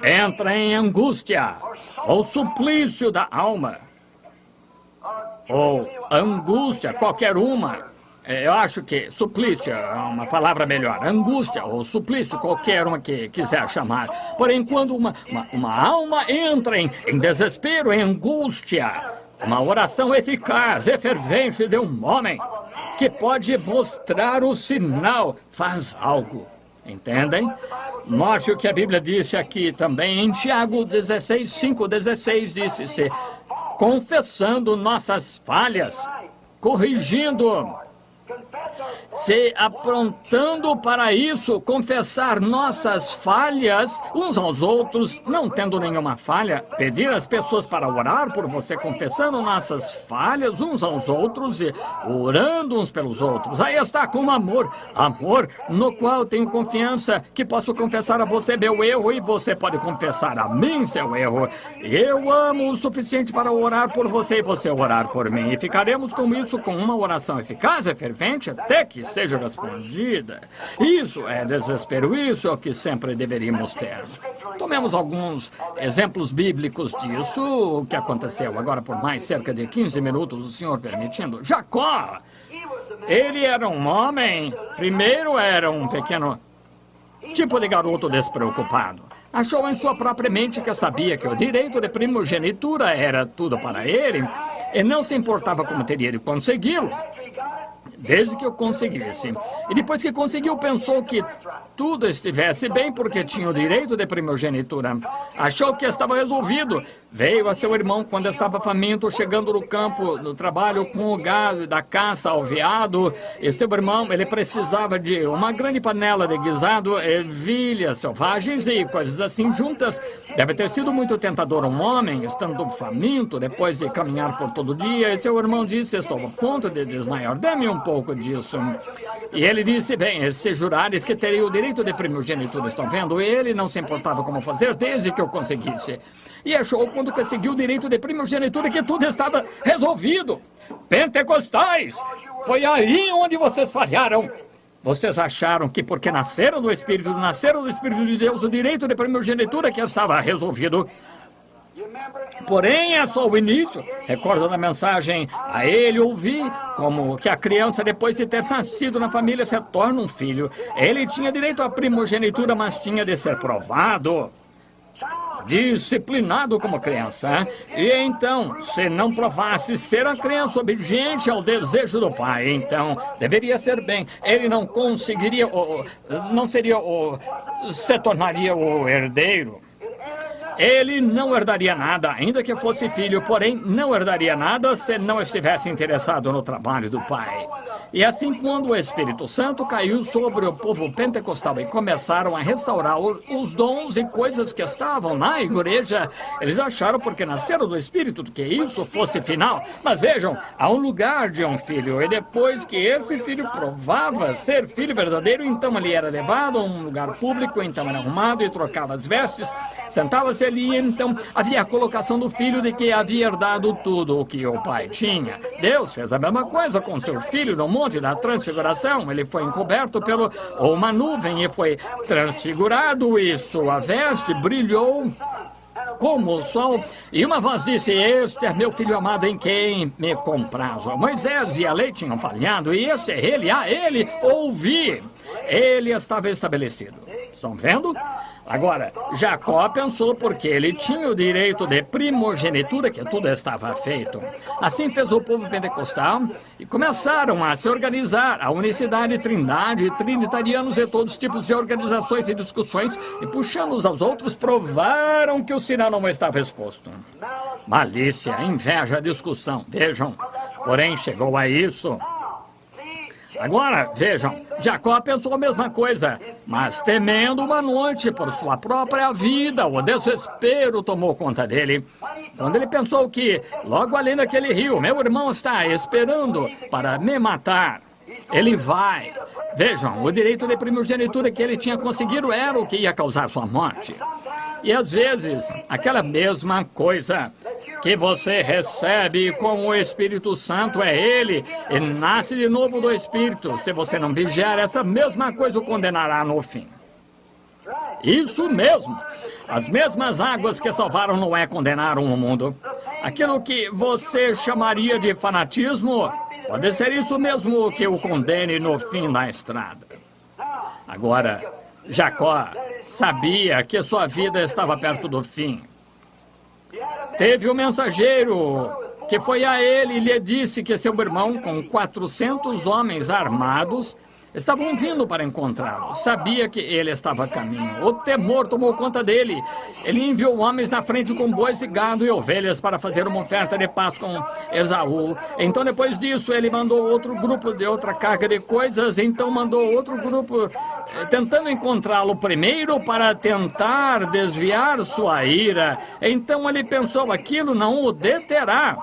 entra em angústia, ou suplício da alma, ou angústia, qualquer uma. Eu acho que suplício é uma palavra melhor. Angústia ou suplício, qualquer uma que quiser chamar. Porém, quando uma alma entra em desespero, em angústia, uma oração eficaz e fervente de um homem que pode mostrar o sinal, faz algo. Entendem? Note o que a Bíblia disse aqui também em Tiago 16:5-16, disse-se, confessando nossas falhas, corrigindo, se aprontando para isso, confessar nossas falhas uns aos outros, não tendo nenhuma falha, pedir às pessoas para orar por você, confessando nossas falhas uns aos outros e orando uns pelos outros. Aí está com amor, amor no qual tenho confiança que posso confessar a você meu erro e você pode confessar a mim seu erro. Eu amo o suficiente para orar por você e você orar por mim. E ficaremos com isso com uma oração eficaz e fervente até que seja respondida. Isso é desespero, isso é o que sempre deveríamos ter. Tomemos alguns exemplos bíblicos disso, o que aconteceu agora por mais cerca de 15 minutos, o Senhor permitindo. Jacó Ele era um homem, primeiro era um pequeno tipo de garoto despreocupado. Achou em sua própria mente que sabia que o direito de primogenitura era tudo para ele e não se importava como teria de consegui-lo, desde que eu conseguisse. E depois que conseguiu, pensou que tudo estivesse bem porque tinha o direito de primogenitura. Achou que estava resolvido. Veio a seu irmão quando estava faminto, chegando no campo do trabalho com o gado da caça ao veado. E seu irmão, ele precisava de uma grande panela de guisado, ervilhas selvagens e coisas assim juntas. Deve ter sido muito tentador um homem, estando faminto, depois de caminhar por todo o dia. E seu irmão disse, estou a ponto de desmaiar, dê-me um pouco disso. E ele disse, bem, se jurares que teria o direito de primogenitura, estão vendo? Ele não se importava como fazer desde que eu conseguisse. E achou, quando conseguiu o direito de primogenitura, que tudo estava resolvido. Pentecostais! Foi aí onde vocês falharam. Vocês acharam que porque nasceram do Espírito de Deus, o direito de primogenitura que estava resolvido. Porém, é só o início. Recorda da mensagem a ele ouvir como que a criança, depois de ter nascido na família, se torna um filho. Ele tinha direito à primogenitura, mas tinha de ser provado. Disciplinado como criança. E então, se não provasse ser a criança obediente ao desejo do pai, então deveria ser bem. Ele não conseguiria, se tornaria o herdeiro. Ele não herdaria nada, ainda que fosse filho, porém não herdaria nada se não estivesse interessado no trabalho do pai. E assim, quando o Espírito Santo caiu sobre o povo pentecostal e começaram a restaurar os dons e coisas que estavam na igreja, eles acharam, porque nasceram do Espírito, que isso fosse final. Mas vejam, há um lugar de um filho, e depois que esse filho provava ser filho verdadeiro, então ele era levado a um lugar público, então era arrumado e trocava as vestes, sentava-se ali, então havia a colocação do filho de que havia herdado tudo o que o pai tinha. Deus fez a mesma coisa com seu filho no Monte da Transfiguração. Ele foi encoberto por uma nuvem e foi transfigurado, e sua veste brilhou como o sol. E uma voz disse, este é meu filho amado em quem me comprazo. Moisés e a lei tinham falhado, e esse é ele, a ele ouvi. Ele estava estabelecido. Estão vendo? Agora, Jacó pensou porque ele tinha o direito de primogenitura que tudo estava feito. Assim fez o povo pentecostal e começaram a se organizar. A unicidade, trindade, trinitarianos e todos os tipos de organizações e discussões, e puxando uns aos outros, provaram que o sinal não estava exposto. Malícia, inveja, discussão. Vejam, porém chegou a isso. Agora, vejam, Jacó pensou a mesma coisa, mas temendo uma noite por sua própria vida, o desespero tomou conta dele. Quando ele pensou que, logo além daquele rio, meu irmão está esperando para me matar, ele vai. Vejam, o direito de primogenitura que ele tinha conseguido era o que ia causar sua morte. E às vezes, aquela mesma coisa que você recebe com o Espírito Santo é ele, e nasce de novo do Espírito. Se você não vigiar, essa mesma coisa o condenará no fim. Isso mesmo. As mesmas águas que salvaram Noé condenaram o mundo. Aquilo que você chamaria de fanatismo, pode ser isso mesmo que o condene no fim da estrada. Agora, Jacó sabia que sua vida estava perto do fim. Teve um mensageiro que foi a ele e lhe disse que seu irmão, com 400 homens armados, estavam vindo para encontrá-lo. Sabia que ele estava a caminho. O temor tomou conta dele. Ele enviou homens na frente com bois e gado e ovelhas para fazer uma oferta de paz com Esaú. Então, depois disso, ele mandou outro grupo de outra carga de coisas. Então, mandou outro grupo tentando encontrá-lo primeiro para tentar desviar sua ira. Então, ele pensou, aquilo não o deterá.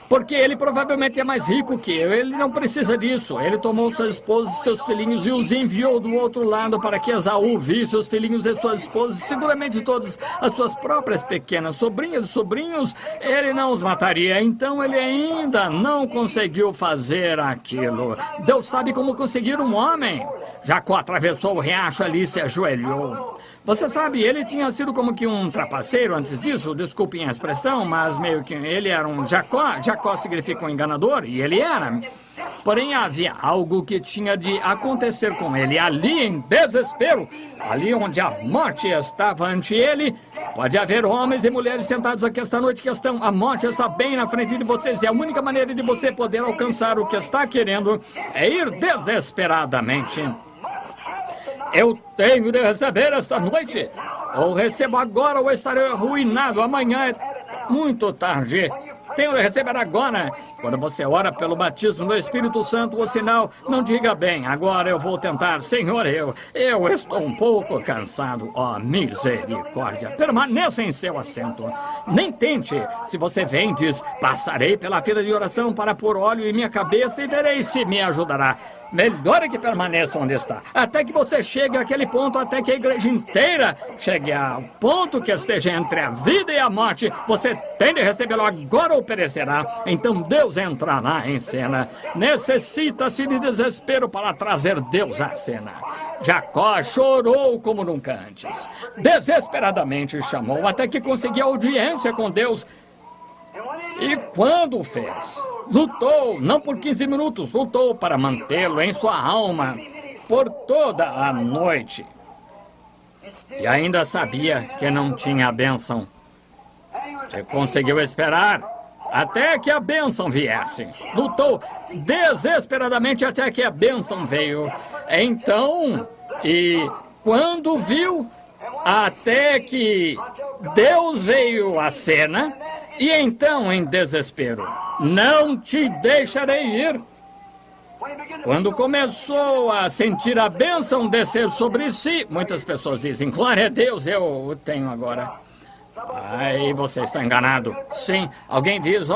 Porque ele provavelmente é mais rico que eu. Ele não precisa disso. Ele tomou suas esposas e seus filhinhos e os enviou do outro lado para que Esaú visse os filhinhos e suas esposas, seguramente todas as suas próprias pequenas sobrinhas e sobrinhos. Ele não os mataria. Então ele ainda não conseguiu fazer aquilo. Deus sabe como conseguir um homem. Jacó atravessou o riacho ali e se ajoelhou. Você sabe, ele tinha sido como que um trapaceiro antes disso, desculpem a expressão, mas meio que ele era um Jacó. Jacó significa um enganador, e ele era. Porém, havia algo que tinha de acontecer com ele, ali em desespero, ali onde a morte estava ante ele. Pode haver homens e mulheres sentados aqui esta noite que estão, a morte está bem na frente de vocês, e a única maneira de você poder alcançar o que está querendo é ir desesperadamente. Eu tenho de receber esta noite, ou recebo agora ou estarei arruinado, amanhã é muito tarde. Tenho de receber agora. Quando você ora pelo batismo do Espírito Santo, o sinal, não diga bem, agora eu vou tentar. Senhor, eu estou um pouco cansado. Ó, misericórdia. Permaneça em seu assento. Nem tente. Se você vem, diz, passarei pela fila de oração para pôr óleo em minha cabeça e verei se me ajudará. Melhor é que permaneça onde está, até que você chegue àquele ponto, até que a igreja inteira chegue ao ponto que esteja entre a vida e a morte. Você tem de recebê-lo agora ou perecerá. Então Deus entrará em cena. Necessita-se de desespero para trazer Deus à cena. Jacó chorou como nunca antes. Desesperadamente chamou, até que conseguiu audiência com Deus. E quando fez? Lutou, não por 15 minutos, lutou para mantê-lo em sua alma por toda a noite. E ainda sabia que não tinha a bênção. E conseguiu esperar até que a bênção viesse. Lutou desesperadamente até que a bênção veio. Então, e quando viu, até que Deus veio à cena. E então, em desespero, não te deixarei ir. Quando começou a sentir a bênção descer sobre si, muitas pessoas dizem, glória a Deus, eu o tenho agora. Aí você está enganado. Sim, alguém diz,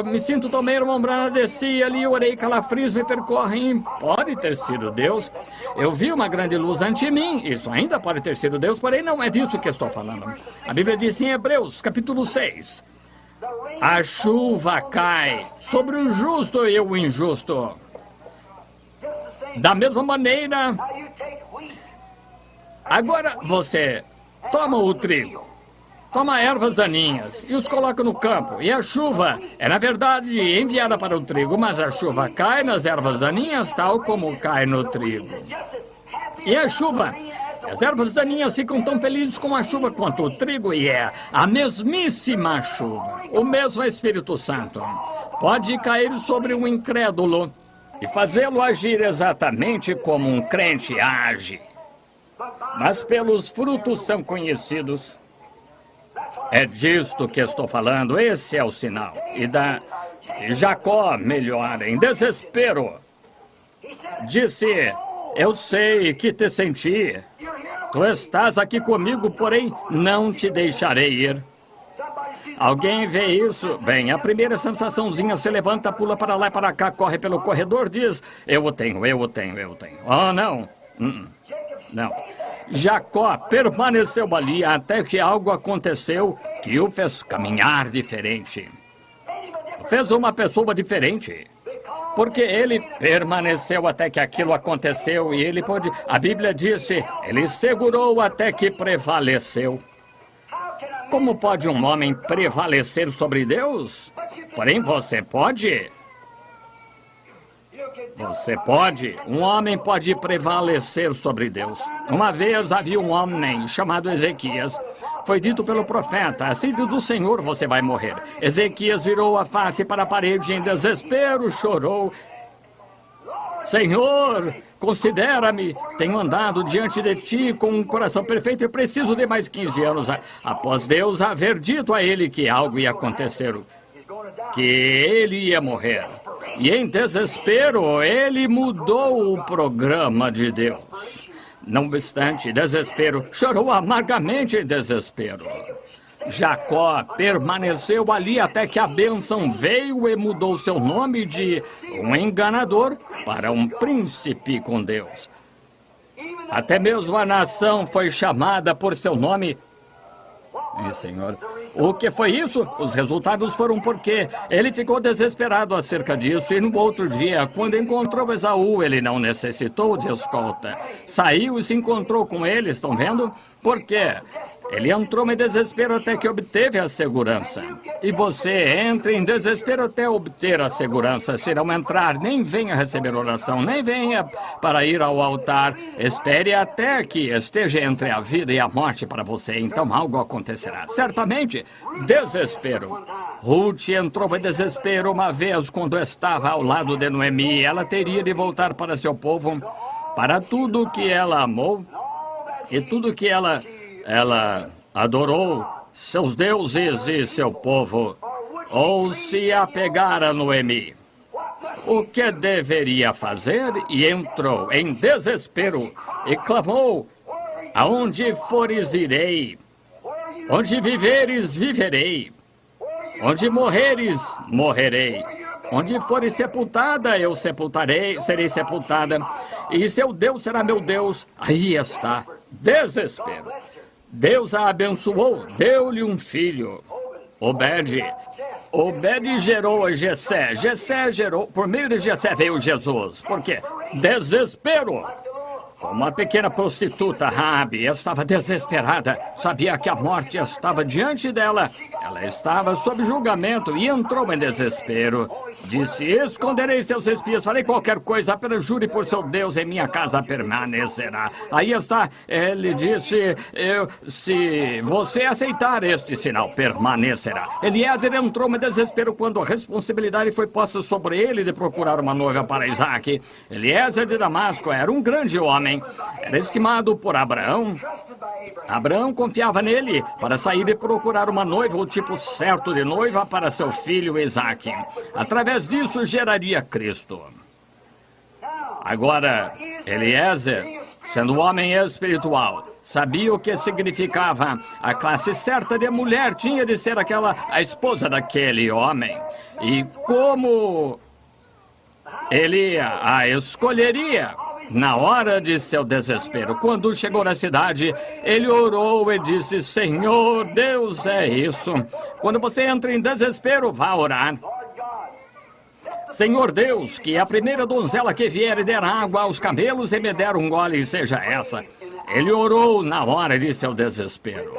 me sinto tão bem, irmão Branham, desci ali, orei, calafrios me percorrem. Pode ter sido Deus. Eu vi uma grande luz ante mim. Isso ainda pode ter sido Deus, porém não é disso que estou falando. A Bíblia diz em Hebreus, capítulo 6. A chuva cai sobre o justo e o injusto. Da mesma maneira, agora você toma o trigo, toma ervas daninhas e os coloca no campo. E a chuva é, na verdade, enviada para o trigo, mas a chuva cai nas ervas daninhas tal como cai no trigo. E a chuva... As ervas daninhas ficam tão felizes com a chuva quanto o trigo, e é a mesmíssima chuva. O mesmo Espírito Santo pode cair sobre um incrédulo e fazê-lo agir exatamente como um crente age. Mas pelos frutos são conhecidos. É disto que estou falando, esse é o sinal. E Jacó, melhor, em desespero, disse, eu sei que te senti. Tu estás aqui comigo, porém não te deixarei ir. Alguém vê isso? Bem, a primeira sensaçãozinha se levanta, pula para lá e para cá, corre pelo corredor, diz, eu o tenho. Oh, não. Não. Jacó permaneceu ali até que algo aconteceu que o fez caminhar diferente. Fez uma pessoa diferente. Porque ele permaneceu até que aquilo aconteceu e ele pôde... A Bíblia disse, ele segurou até que prevaleceu. Como pode um homem prevalecer sobre Deus? Porém, você pode. Você pode. Um homem pode prevalecer sobre Deus. Uma vez havia um homem chamado Ezequias. Foi dito pelo profeta, assim diz o Senhor, você vai morrer. Ezequias virou a face para a parede em desespero, chorou. Senhor, considera-me, tenho andado diante de ti com um coração perfeito e preciso de mais 15 anos. Após Deus haver dito a ele que algo ia acontecer, que ele ia morrer. E em desespero, ele mudou o programa de Deus. Não obstante, desespero, chorou amargamente em desespero. Jacó permaneceu ali até que a bênção veio e mudou seu nome de um enganador para um príncipe com Deus. Até mesmo a nação foi chamada por seu nome. Senhor. O que foi isso? Os resultados foram porque ele ficou desesperado acerca disso e no outro dia, quando encontrou Esaú, ele não necessitou de escolta. Saiu e se encontrou com ele, estão vendo? Por quê? Ele entrou em desespero até que obteve a segurança. E você entra em desespero até obter a segurança. Se não entrar, nem venha receber oração, nem venha para ir ao altar. Espere até que esteja entre a vida e a morte para você. Então algo acontecerá. Certamente, desespero. Ruth entrou em desespero uma vez quando estava ao lado de Noemi. Ela teria de voltar para seu povo, para tudo que ela amou e tudo que ela adorou, seus deuses e seu povo, ou se apegar a Noemi. O que deveria fazer? E entrou em desespero e clamou: aonde fores, irei. Onde viveres, viverei. Onde morreres, morrerei. Onde fores sepultada, eu sepultarei, serei sepultada. E seu Deus será meu Deus. Aí está, desespero. Deus a abençoou, deu-lhe um filho, Obed. Obed gerou a Jessé. Jessé gerou, por meio de Jessé veio Jesus. Por quê? Desespero. Como a pequena prostituta, Raabe, estava desesperada. Sabia que a morte estava diante dela. Ela estava sob julgamento e entrou em desespero. Disse: esconderei seus espias, farei qualquer coisa, apenas jure por seu Deus, em minha casa permanecerá. Aí está, ele disse: se você aceitar este sinal, permanecerá. Eliezer entrou em desespero quando a responsabilidade foi posta sobre ele de procurar uma noiva para Isaac. Eliezer de Damasco era um grande homem, era estimado por Abraão. Abraão confiava nele para sair e procurar uma noiva, o tipo certo de noiva para seu filho Isaac. Através disso, geraria Cristo. Agora, Eliezer, sendo homem espiritual, sabia o que significava a classe certa de mulher, tinha de ser a esposa daquele homem. E como ele a escolheria? Na hora de seu desespero, quando chegou na cidade, ele orou e disse: Senhor, Deus, é isso. Quando você entra em desespero, vá orar. Senhor Deus, que a primeira donzela que vier e der água aos camelos e me der um gole, seja essa. Ele orou na hora de seu desespero.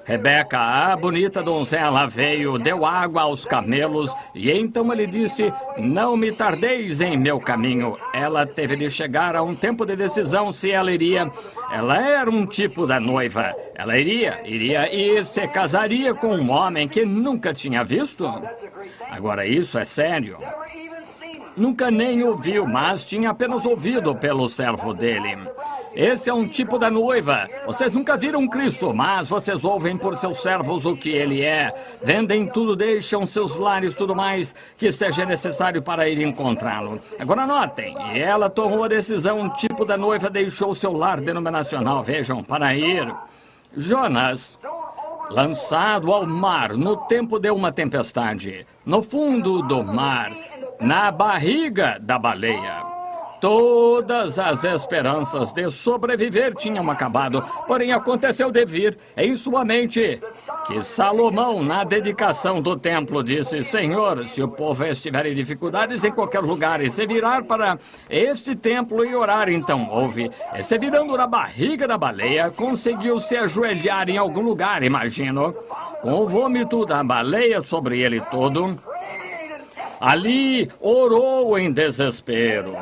Rebeca, a bonita donzela, veio, deu água aos camelos, e então ele disse: não me tardeis em meu caminho. Ela teve de chegar a um tempo de decisão se ela iria. Ela era um tipo da noiva. Ela iria e se casaria com um homem que nunca tinha visto. Agora, isso é sério. Nunca nem ouviu, mas tinha apenas ouvido pelo servo dele. Esse é um tipo da noiva. Vocês nunca viram Cristo, mas vocês ouvem por seus servos o que ele é. Vendem tudo, deixam seus lares, tudo mais que seja necessário para ir encontrá-lo. Agora notem, e ela tomou a decisão, um tipo da noiva deixou seu lar denominacional, vejam, para ir. Jonas, lançado ao mar no tempo de uma tempestade, no fundo do mar, na barriga da baleia. Todas as esperanças de sobreviver tinham acabado, porém aconteceu de vir em sua mente que Salomão, na dedicação do templo, disse: Senhor, se o povo estiver em dificuldades em qualquer lugar e se virar para este templo e orar, então ouve. E se virando na barriga da baleia, conseguiu se ajoelhar em algum lugar, imagino, com o vômito da baleia sobre ele todo. Ali orou em desespero.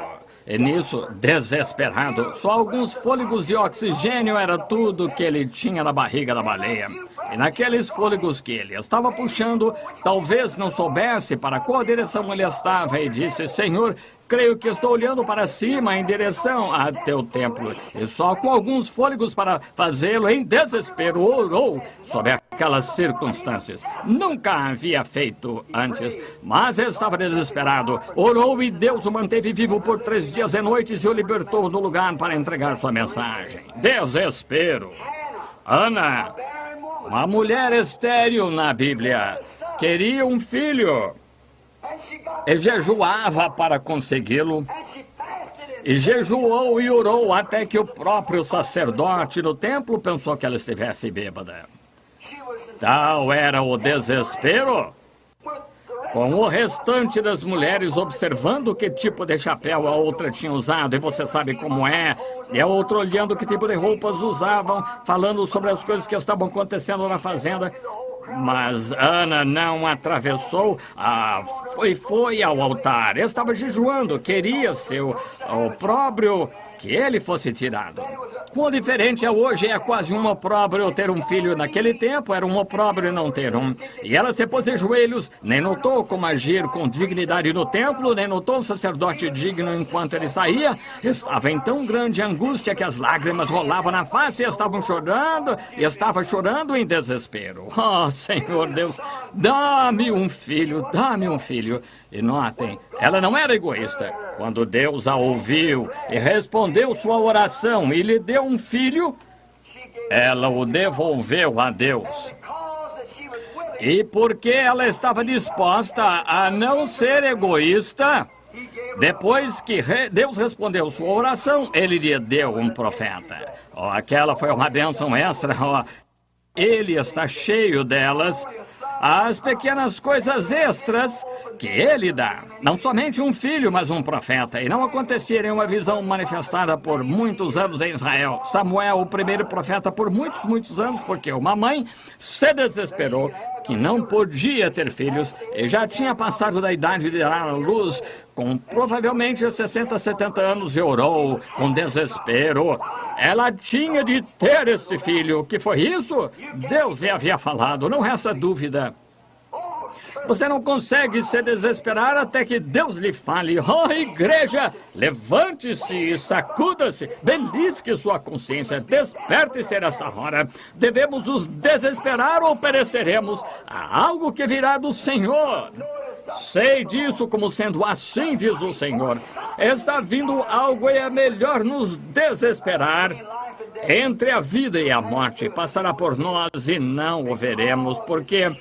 E nisso, desesperado, só alguns fôlegos de oxigênio era tudo que ele tinha na barriga da baleia. E naqueles fôlegos que ele estava puxando, talvez não soubesse para qual direção ele estava e disse: Senhor, creio que estou olhando para cima em direção a teu templo. E só com alguns fôlegos para fazê-lo, em desespero, orou sobre aquelas circunstâncias. Nunca havia feito antes, mas estava desesperado. Orou e Deus o manteve vivo por 3 dias e noites e o libertou do lugar para entregar sua mensagem. Desespero. Ana, uma mulher estéril na Bíblia, queria um filho e jejuava para consegui-lo. E jejuou e orou até que o próprio sacerdote do templo pensou que ela estivesse bêbada. Tal era o desespero. Com o restante das mulheres observando que tipo de chapéu a outra tinha usado, e você sabe como é, e a outra olhando que tipo de roupas usavam, falando sobre as coisas que estavam acontecendo na fazenda. Mas Ana não atravessou, foi ao altar, estava jejuando, queria o opróbrio que ele fosse tirado. Quão diferente é hoje, é quase um opróbrio ter um filho. Naquele tempo era um opróbrio não ter um. E ela se pôs de joelhos, nem notou como agir com dignidade no templo, nem notou o sacerdote digno enquanto ele saía. Estava em tão grande angústia que as lágrimas rolavam na face e estavam chorando, e estava chorando em desespero. Oh, Senhor Deus, dá-me um filho, dá-me um filho. E notem, ela não era egoísta. Quando Deus a ouviu e respondeu sua oração e lhe deu um filho, ela o devolveu a Deus. E porque ela estava disposta a não ser egoísta, depois que Deus respondeu sua oração, ele lhe deu um profeta. Oh, aquela foi uma bênção extra. Oh, ele está cheio delas. As pequenas coisas extras que ele dá. Não somente um filho, mas um profeta. E não acontecia em uma visão manifestada por muitos anos em Israel. Samuel, o primeiro profeta por muitos anos, porque uma mãe se desesperou que não podia ter filhos e já tinha passado da idade de dar à luz, com provavelmente 60, 70 anos, e orou com desespero. Ela tinha de ter este filho. O que foi isso? Deus lhe havia falado, não resta dúvida. Você não consegue se desesperar até que Deus lhe fale. Oh, igreja, levante-se e sacuda-se. Belisque sua consciência. Desperte-se nesta hora. Devemos nos desesperar ou pereceremos. Há algo que virá do Senhor. Sei disso como sendo assim, diz o Senhor. Está vindo algo e é melhor nos desesperar. Entre a vida e a morte passará por nós e não o veremos, porque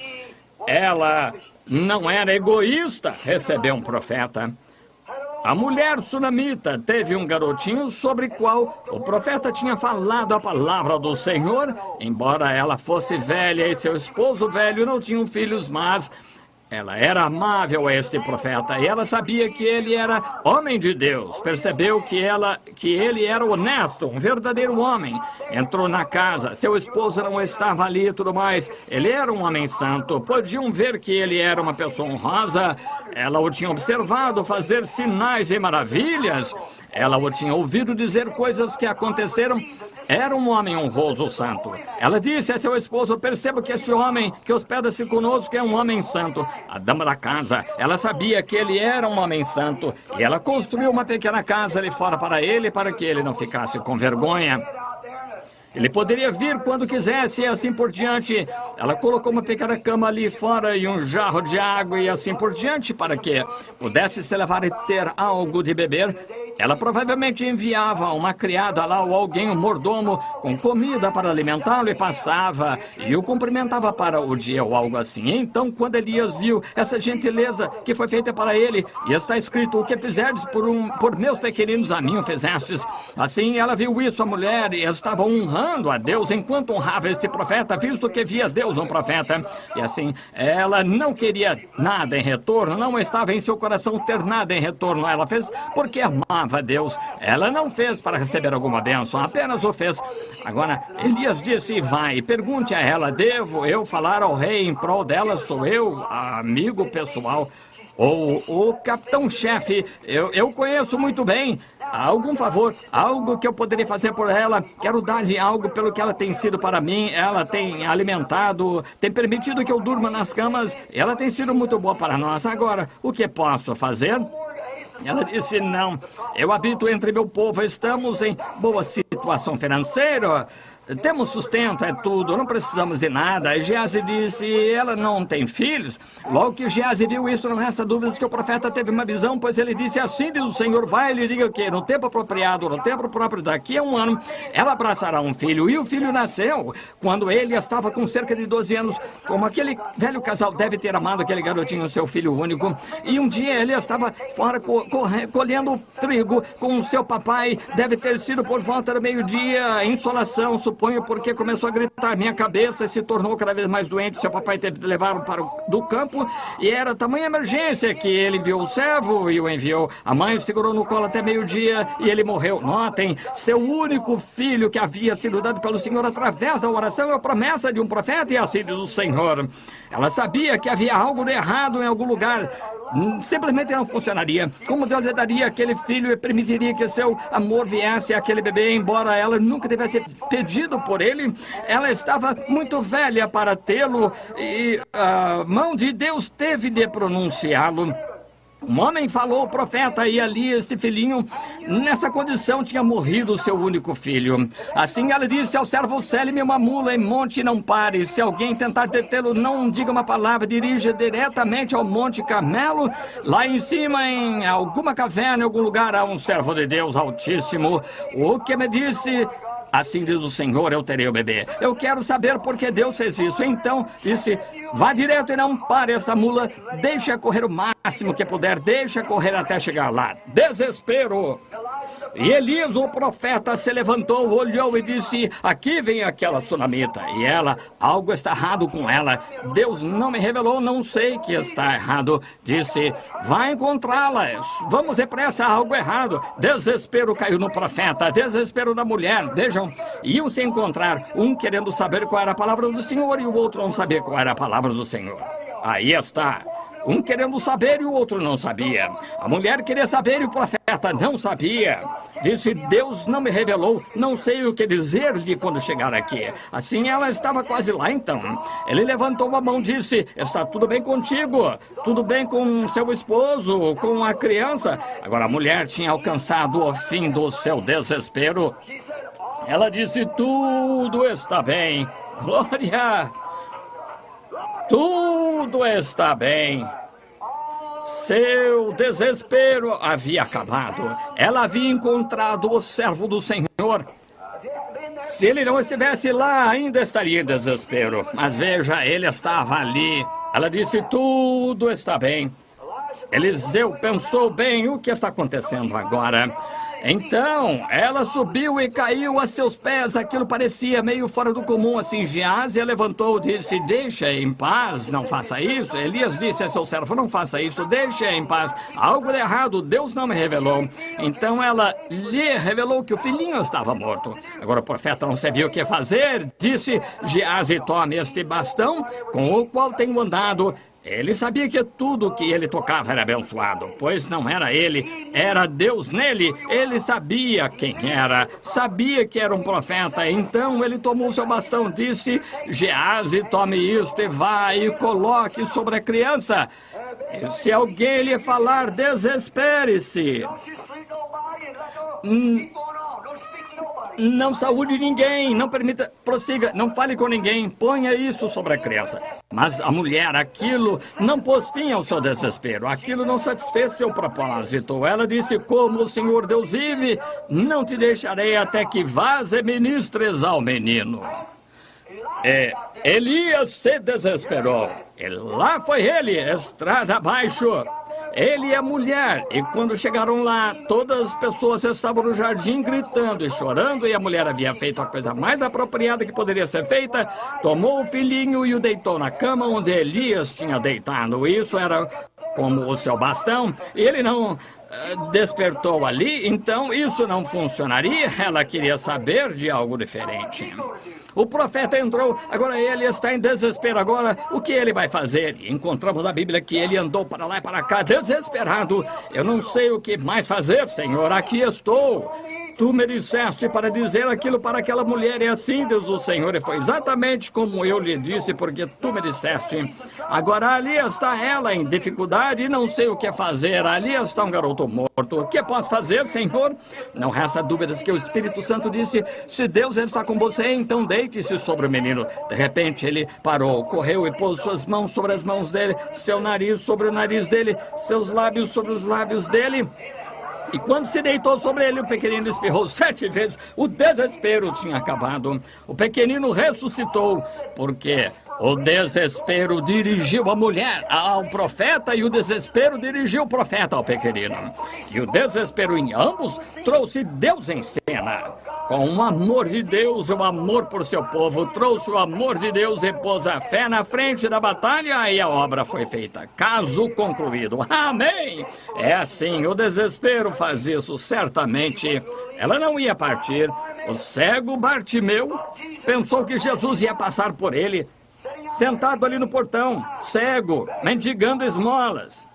ela não era egoísta, recebeu um profeta. A mulher sunamita teve um garotinho sobre o qual o profeta tinha falado a palavra do Senhor, embora ela fosse velha e seu esposo velho não tinham filhos, mas ela era amável a este profeta e ela sabia que ele era homem de Deus. Percebeu que ele era honesto, um verdadeiro homem. Entrou na casa, seu esposo não estava ali e tudo mais. Ele era um homem santo. Podiam ver que ele era uma pessoa honrosa. Ela o tinha observado fazer sinais e maravilhas. Ela o tinha ouvido dizer coisas que aconteceram. Era um homem honroso, santo. Ela disse a seu esposo: perceba que esse homem que hospeda-se conosco é um homem santo. A dama da casa, ela sabia que ele era um homem santo. E ela construiu uma pequena casa ali fora para ele, para que ele não ficasse com vergonha. Ele poderia vir quando quisesse e assim por diante. Ela colocou uma pequena cama ali fora e um jarro de água e assim por diante para que pudesse se levar e ter algo de beber. Ela provavelmente enviava uma criada lá ou alguém, um mordomo, com comida para alimentá-lo e passava e o cumprimentava para o dia ou algo assim. Então, quando Elias viu essa gentileza que foi feita para ele, e está escrito: o que fizerdes por meus pequeninos a mim o fizestes. Assim, ela viu isso, a mulher, e estava honrando a Deus enquanto honrava este profeta, visto que via Deus um profeta. E assim, ela não queria nada em retorno, não estava em seu coração ter nada em retorno. Ela fez porque amava a Deus. Ela não fez para receber alguma bênção, apenas o fez. Agora, Elias disse: vai, pergunte a ela: devo eu falar ao rei em prol dela? Sou eu, amigo pessoal, ou o capitão-chefe? Eu conheço muito bem. Algum favor, algo que eu poderia fazer por ela? Quero dar-lhe algo pelo que ela tem sido para mim. Ela tem alimentado, tem permitido que eu durma nas camas. Ela tem sido muito boa para nós. Agora, o que posso fazer? Ela disse: não, eu habito entre meu povo, estamos em boa situação financeira, temos sustento, é tudo, não precisamos de nada. E Geazi disse: ela não tem filhos. Logo que Geazi viu isso, não resta dúvidas que o profeta teve uma visão, pois ele disse: assim diz o Senhor, vai e lhe diga que no tempo apropriado, no tempo próprio, daqui a um ano, ela abraçará um filho. E o filho nasceu quando ele estava com cerca de 12 anos, como aquele velho casal deve ter amado aquele garotinho, seu filho único. E um dia ele estava fora colhendo trigo com seu papai, deve ter sido por volta do meio-dia, insolação, suponho, porque começou a gritar. Minha cabeça se tornou cada vez mais doente. Seu papai teve que levar do campo e era tamanha emergência que ele enviou o servo e o enviou. A mãe o segurou no colo até meio-dia e ele morreu. Notem, seu único filho que havia sido dado pelo Senhor através da oração é a promessa de um profeta e assim diz o Senhor. Ela sabia que havia algo de errado em algum lugar. Simplesmente não funcionaria. Como Deus lhe daria aquele filho e permitiria que seu amor viesse àquele bebê, embora ela nunca tivesse pedido por ele, ela estava muito velha para tê-lo e a mão de Deus teve de pronunciá-lo. Um homem falou ao profeta e ali este filhinho, nessa condição, tinha morrido seu único filho. Assim ela disse ao servo: sele-me uma mula e monte e não pare. Se alguém tentar detê-lo, não diga uma palavra, dirija diretamente ao Monte Carmelo. Lá em cima, em alguma caverna, em algum lugar, há um servo de Deus Altíssimo. O que me disse... Assim diz o Senhor, eu terei o bebê. Eu quero saber por que Deus fez isso. Então, disse, vá direto e não pare essa mula. Deixe-a correr o máximo que puder. Deixe-a correr até chegar lá. Desespero. E Elias, o profeta, se levantou, olhou e disse, aqui vem aquela sunamita. E ela, algo está errado com ela. Deus não me revelou, não sei que está errado. Disse, vá encontrá-la. Vamos depressa, algo errado. Desespero caiu no profeta, desespero da mulher. Vejam, iam se encontrar, um querendo saber qual era a palavra do Senhor e o outro não sabia qual era a palavra do Senhor. Aí está. Um querendo saber e o outro não sabia. A mulher queria saber e o profeta não sabia. Disse, Deus não me revelou, não sei o que dizer-lhe quando chegar aqui. Assim ela estava quase lá então. Ele levantou a mão e disse, está tudo bem contigo? Tudo bem com seu esposo, com a criança? Agora a mulher tinha alcançado o fim do seu desespero. Ela disse, tudo está bem. Glória! Tudo está bem. Seu desespero havia acabado. Ela havia encontrado o servo do Senhor. Se ele não estivesse lá, ainda estaria em desespero. Mas veja, ele estava ali. Ela disse, tudo está bem. Eliseu pensou bem, o que está acontecendo agora? Então, ela subiu e caiu a seus pés. Aquilo parecia meio fora do comum, assim. Geazi levantou e disse, deixa em paz, não faça isso. Elias disse a seu servo, não faça isso, deixa em paz. Algo de errado, Deus não me revelou. Então ela lhe revelou que o filhinho estava morto. Agora o profeta não sabia o que fazer. Disse, Geazi, tome este bastão com o qual tenho andado. Ele sabia que tudo que ele tocava era abençoado, pois não era ele, era Deus nele. Ele sabia quem era, sabia que era um profeta. Então ele tomou seu bastão, disse, Geazi, tome isto e vá e coloque sobre a criança. E se alguém lhe falar, desespere-se. Não saúde ninguém, não permita, prossiga, não fale com ninguém, ponha isso sobre a criança. Mas a mulher, aquilo não pôs fim ao seu desespero, aquilo não satisfez seu propósito. Ela disse, como o Senhor Deus vive, não te deixarei até que vás e ministres ao menino. Elias se desesperou, e lá foi ele, estrada abaixo. Ele e a mulher, e quando chegaram lá, todas as pessoas estavam no jardim gritando e chorando, e a mulher havia feito a coisa mais apropriada que poderia ser feita, tomou o filhinho e o deitou na cama onde Elias tinha deitado. Isso era como o seu bastão, e ele não despertou ali, então isso não funcionaria. Ela queria saber de algo diferente. O profeta entrou, agora ele está em desespero. Agora, o que ele vai fazer? E encontramos na Bíblia que ele andou para lá e para cá, desesperado. Eu não sei o que mais fazer, Senhor, aqui estou. Tu me disseste para dizer aquilo para aquela mulher, e assim diz o Senhor, e foi exatamente como eu lhe disse, porque tu me disseste. Agora ali está ela em dificuldade e não sei o que fazer. Ali está um garoto morto. O que posso fazer, Senhor? Não resta dúvidas que o Espírito Santo disse, se Deus está com você, então deite-se sobre o menino. De repente ele parou, correu e pôs suas mãos sobre as mãos dele, seu nariz sobre o nariz dele, seus lábios sobre os lábios dele. E quando se deitou sobre ele, o pequenino espirrou 7 vezes. O desespero tinha acabado. O pequenino ressuscitou, porque o desespero dirigiu a mulher ao profeta e o desespero dirigiu o profeta ao pequenino. E o desespero em ambos trouxe Deus em cena. com o amor de Deus, o amor por seu povo, trouxe o amor de Deus e pôs a fé na frente da batalha e a obra foi feita. Caso concluído. Amém! É assim, o desespero faz isso, certamente. Ela não ia partir. O cego Bartimeu pensou que Jesus ia passar por ele, sentado ali no portão, cego, mendigando esmolas.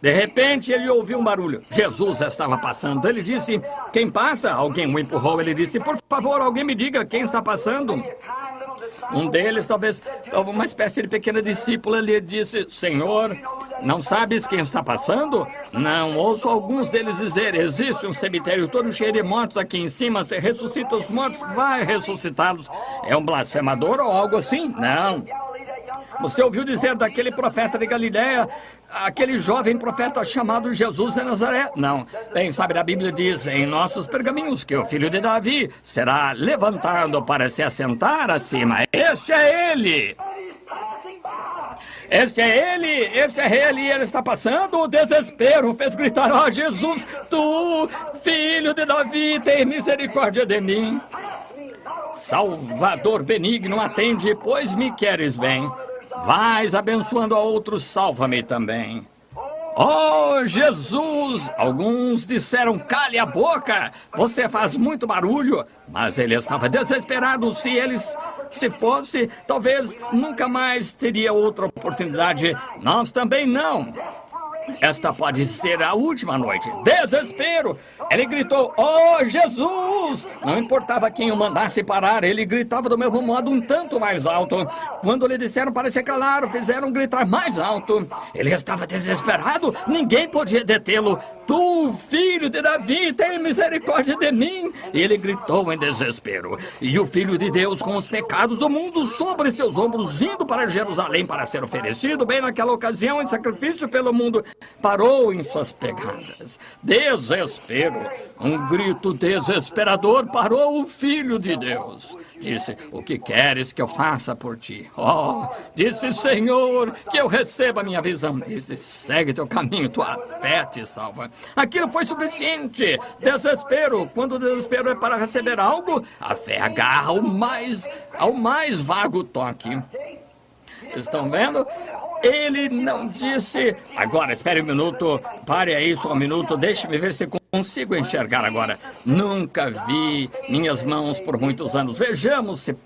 De repente, ele ouviu um barulho. Jesus estava passando. Ele disse, quem passa? Alguém o empurrou. Ele disse, por favor, alguém me diga quem está passando. Um deles, talvez uma espécie de pequena discípula, lhe disse, Senhor, não sabes quem está passando? Não, ouço alguns deles dizer, existe um cemitério todo cheio de mortos aqui em cima, se ressuscita os mortos, vai ressuscitá-los. É um blasfemador ou algo assim? Não. Você ouviu dizer daquele profeta de Galiléia, aquele jovem profeta chamado Jesus de Nazaré? Não. Bem, sabe, a Bíblia diz em nossos pergaminhos que o filho de Davi será levantado para se assentar acima. Este é ele! Este é ele, ele está passando, o desespero fez gritar, ó Jesus, tu, filho de Davi, tem misericórdia de mim. Salvador benigno, atende, pois me queres bem. Vais abençoando a outros, salva-me também. Oh, Jesus! Alguns disseram, cale a boca, você faz muito barulho. Mas ele estava desesperado. Se fosse, talvez nunca mais teria outra oportunidade. Nós também não. Esta pode ser a última noite. Desespero! Ele gritou, oh, Jesus! Não importava quem o mandasse parar, ele gritava do mesmo modo um tanto mais alto. Quando lhe disseram para se calar, fizeram gritar mais alto. Ele estava desesperado, ninguém podia detê-lo. Tu, filho de Davi, tem misericórdia de mim! E ele gritou em desespero. E o Filho de Deus, com os pecados do mundo sobre seus ombros, indo para Jerusalém para ser oferecido, bem naquela ocasião, em sacrifício pelo mundo, parou em suas pegadas. Desespero, um grito desesperador, parou o Filho de Deus. Disse, o que queres que eu faça por ti? Oh, disse, Senhor, que eu receba a minha visão. Disse, segue teu caminho, tua fé te salva. Aquilo foi suficiente. Desespero, quando o desespero é para receber algo, a fé agarra ao mais vago toque. Estão vendo? Ele não disse, agora espere um minuto, pare aí só um minuto, deixe-me ver se consigo enxergar agora. Nunca vi minhas mãos por muitos anos, vejamos se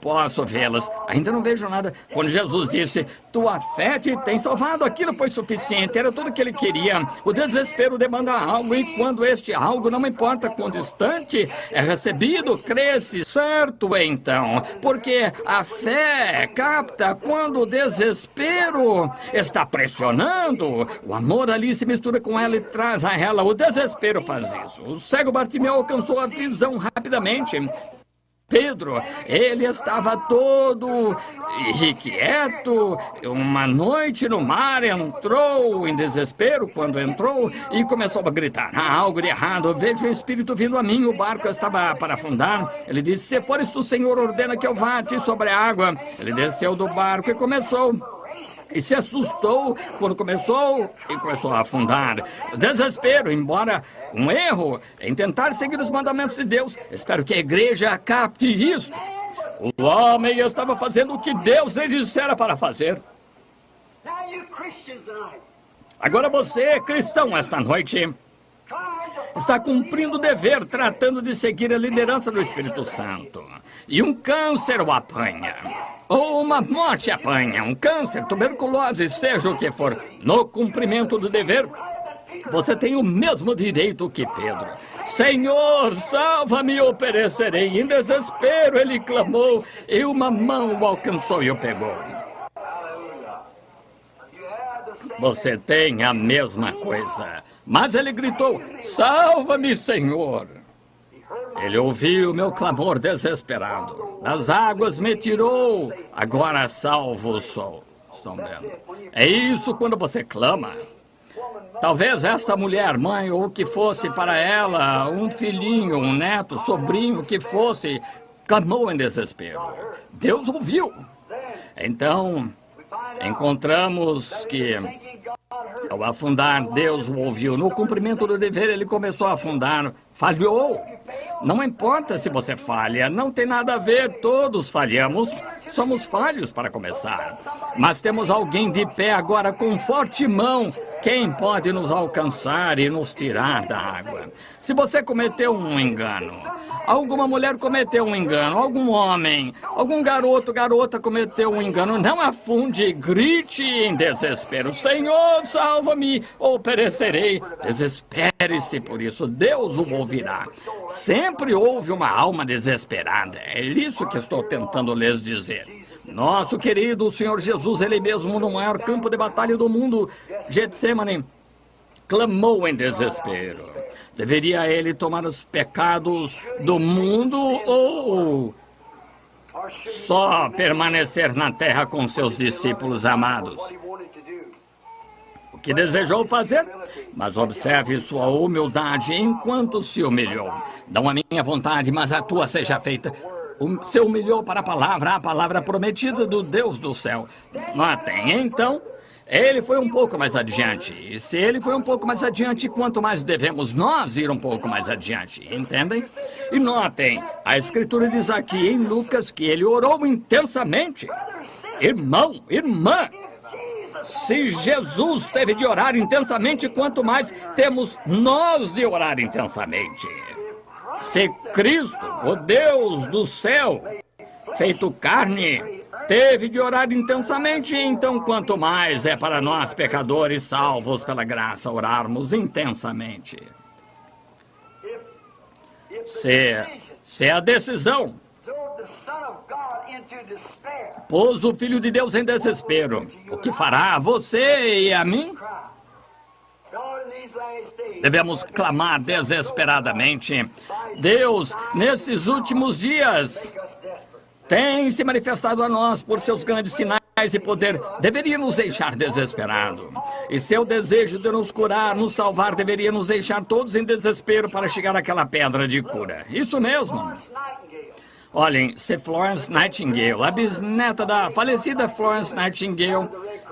posso vê-las. Ainda não vejo nada. Quando Jesus disse, tua fé te tem salvado, aquilo foi suficiente, era tudo o que ele queria. O desespero demanda algo, e quando este algo, não importa quão distante, é recebido, cresce, certo então, porque a fé capta quando o desespero está pressionando. O amor ali se mistura com ela e traz a ela. O desespero faz isso. O cego Bartimeu alcançou a visão rapidamente. Pedro, ele estava todo irrequieto. Uma noite no mar, entrou em desespero quando entrou e começou a gritar, há algo de errado, vejo o Espírito vindo a mim, o barco estava para afundar. Ele disse, se fores tu, Senhor, ordena que eu vá a ti sobre a água. Ele desceu do barco e começou. E se assustou quando começou a afundar. Desespero, embora um erro em tentar seguir os mandamentos de Deus. Espero que a igreja capte isso. O homem estava fazendo o que Deus lhe dissera para fazer. Agora você, cristão, esta noite, está cumprindo o dever, tratando de seguir a liderança do Espírito Santo. E um câncer o apanha. Ou uma morte apanha, um câncer, tuberculose, seja o que for. No cumprimento do dever, você tem o mesmo direito que Pedro. Senhor, salva-me, eu perecerei. Em desespero ele clamou, e uma mão o alcançou e o pegou. Você tem a mesma coisa. Mas ele gritou, salva-me, Senhor. Ele ouviu meu clamor desesperado. Das águas me tirou, agora salvo sou. Estão vendo? É isso quando você clama. Talvez esta mulher, mãe, ou o que fosse para ela, um filhinho, um neto, sobrinho, o que fosse, clamou em desespero. Deus ouviu. Então, encontramos que Ao afundar, Deus o ouviu. No cumprimento do dever, ele começou a afundar. Falhou. Não importa se você falha, não tem nada a ver, todos falhamos. Somos falhos para começar. Mas temos alguém de pé agora com forte mão. Quem pode nos alcançar e nos tirar da água? Se você cometeu um engano, alguma mulher cometeu um engano, algum homem, algum garoto, garota cometeu um engano, não afunde, grite em desespero. Senhor, salva-me ou perecerei. Desespere-se por isso, Deus o ouvirá. Sempre houve uma alma desesperada. É isso que estou tentando lhes dizer. Nosso querido Senhor Jesus, Ele mesmo no maior campo de batalha do mundo, Getsemane, clamou em desespero. Deveria Ele tomar os pecados do mundo ou só permanecer na terra com seus discípulos amados? O que desejou fazer? Mas observe sua humildade enquanto se humilhou. Não a minha vontade, mas a tua seja feita. Se humilhou para a palavra prometida do Deus do céu. Notem, então, ele foi um pouco mais adiante. E se ele foi um pouco mais adiante, quanto mais devemos nós ir um pouco mais adiante, entendem? E notem, a Escritura diz aqui em Lucas que ele orou intensamente. Irmão, irmã, se Jesus teve de orar intensamente, quanto mais temos nós de orar intensamente. Se Cristo, o Deus do céu, feito carne, teve de orar intensamente, então quanto mais é para nós, pecadores salvos pela graça, orarmos intensamente. Se a decisão pôs o Filho de Deus em desespero, o que fará a você e a mim? Devemos clamar desesperadamente. Deus, nesses últimos dias, tem se manifestado a nós por seus grandes sinais e poder. Deveria nos deixar desesperados. E seu desejo de nos curar, nos salvar, deveria nos deixar todos em desespero para chegar àquela pedra de cura. Isso mesmo. Olhem, se Florence Nightingale, a bisneta da falecida Florence Nightingale,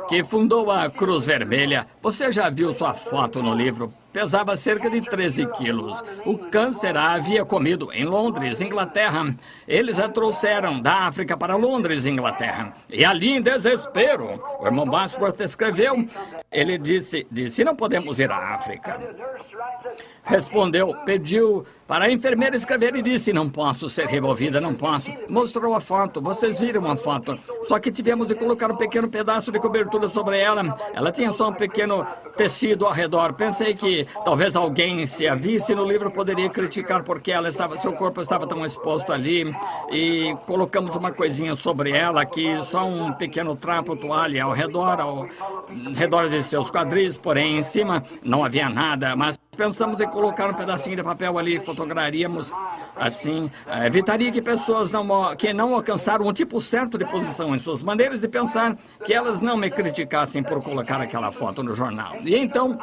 que fundou a Cruz Vermelha, você já viu sua foto no livro? Pesava cerca de 13 quilos. O câncer a havia comido em Londres, Inglaterra. Eles a trouxeram da África para Londres, Inglaterra. E ali, em desespero, o irmão Bosworth escreveu, ele disse, não podemos ir à África. Respondeu, pediu para a enfermeira escrever e disse, não posso ser removida, não posso. Mostrou a foto, vocês viram a foto. Só que tivemos de colocar um pequeno pedaço de cobertura sobre ela. Ela tinha só um pequeno tecido ao redor. Pensei que talvez alguém, se a visse no livro, poderia criticar porque seu corpo estava tão exposto ali. E colocamos uma coisinha sobre ela aqui, só um pequeno trapo, toalha ao redor de seus quadris, porém em cima não havia nada, mas pensamos em colocar um pedacinho de papel ali, fotografaríamos assim, evitaria que pessoas que não alcançaram um tipo certo de posição em suas maneiras de pensar, que elas não me criticassem por colocar aquela foto no jornal. E então,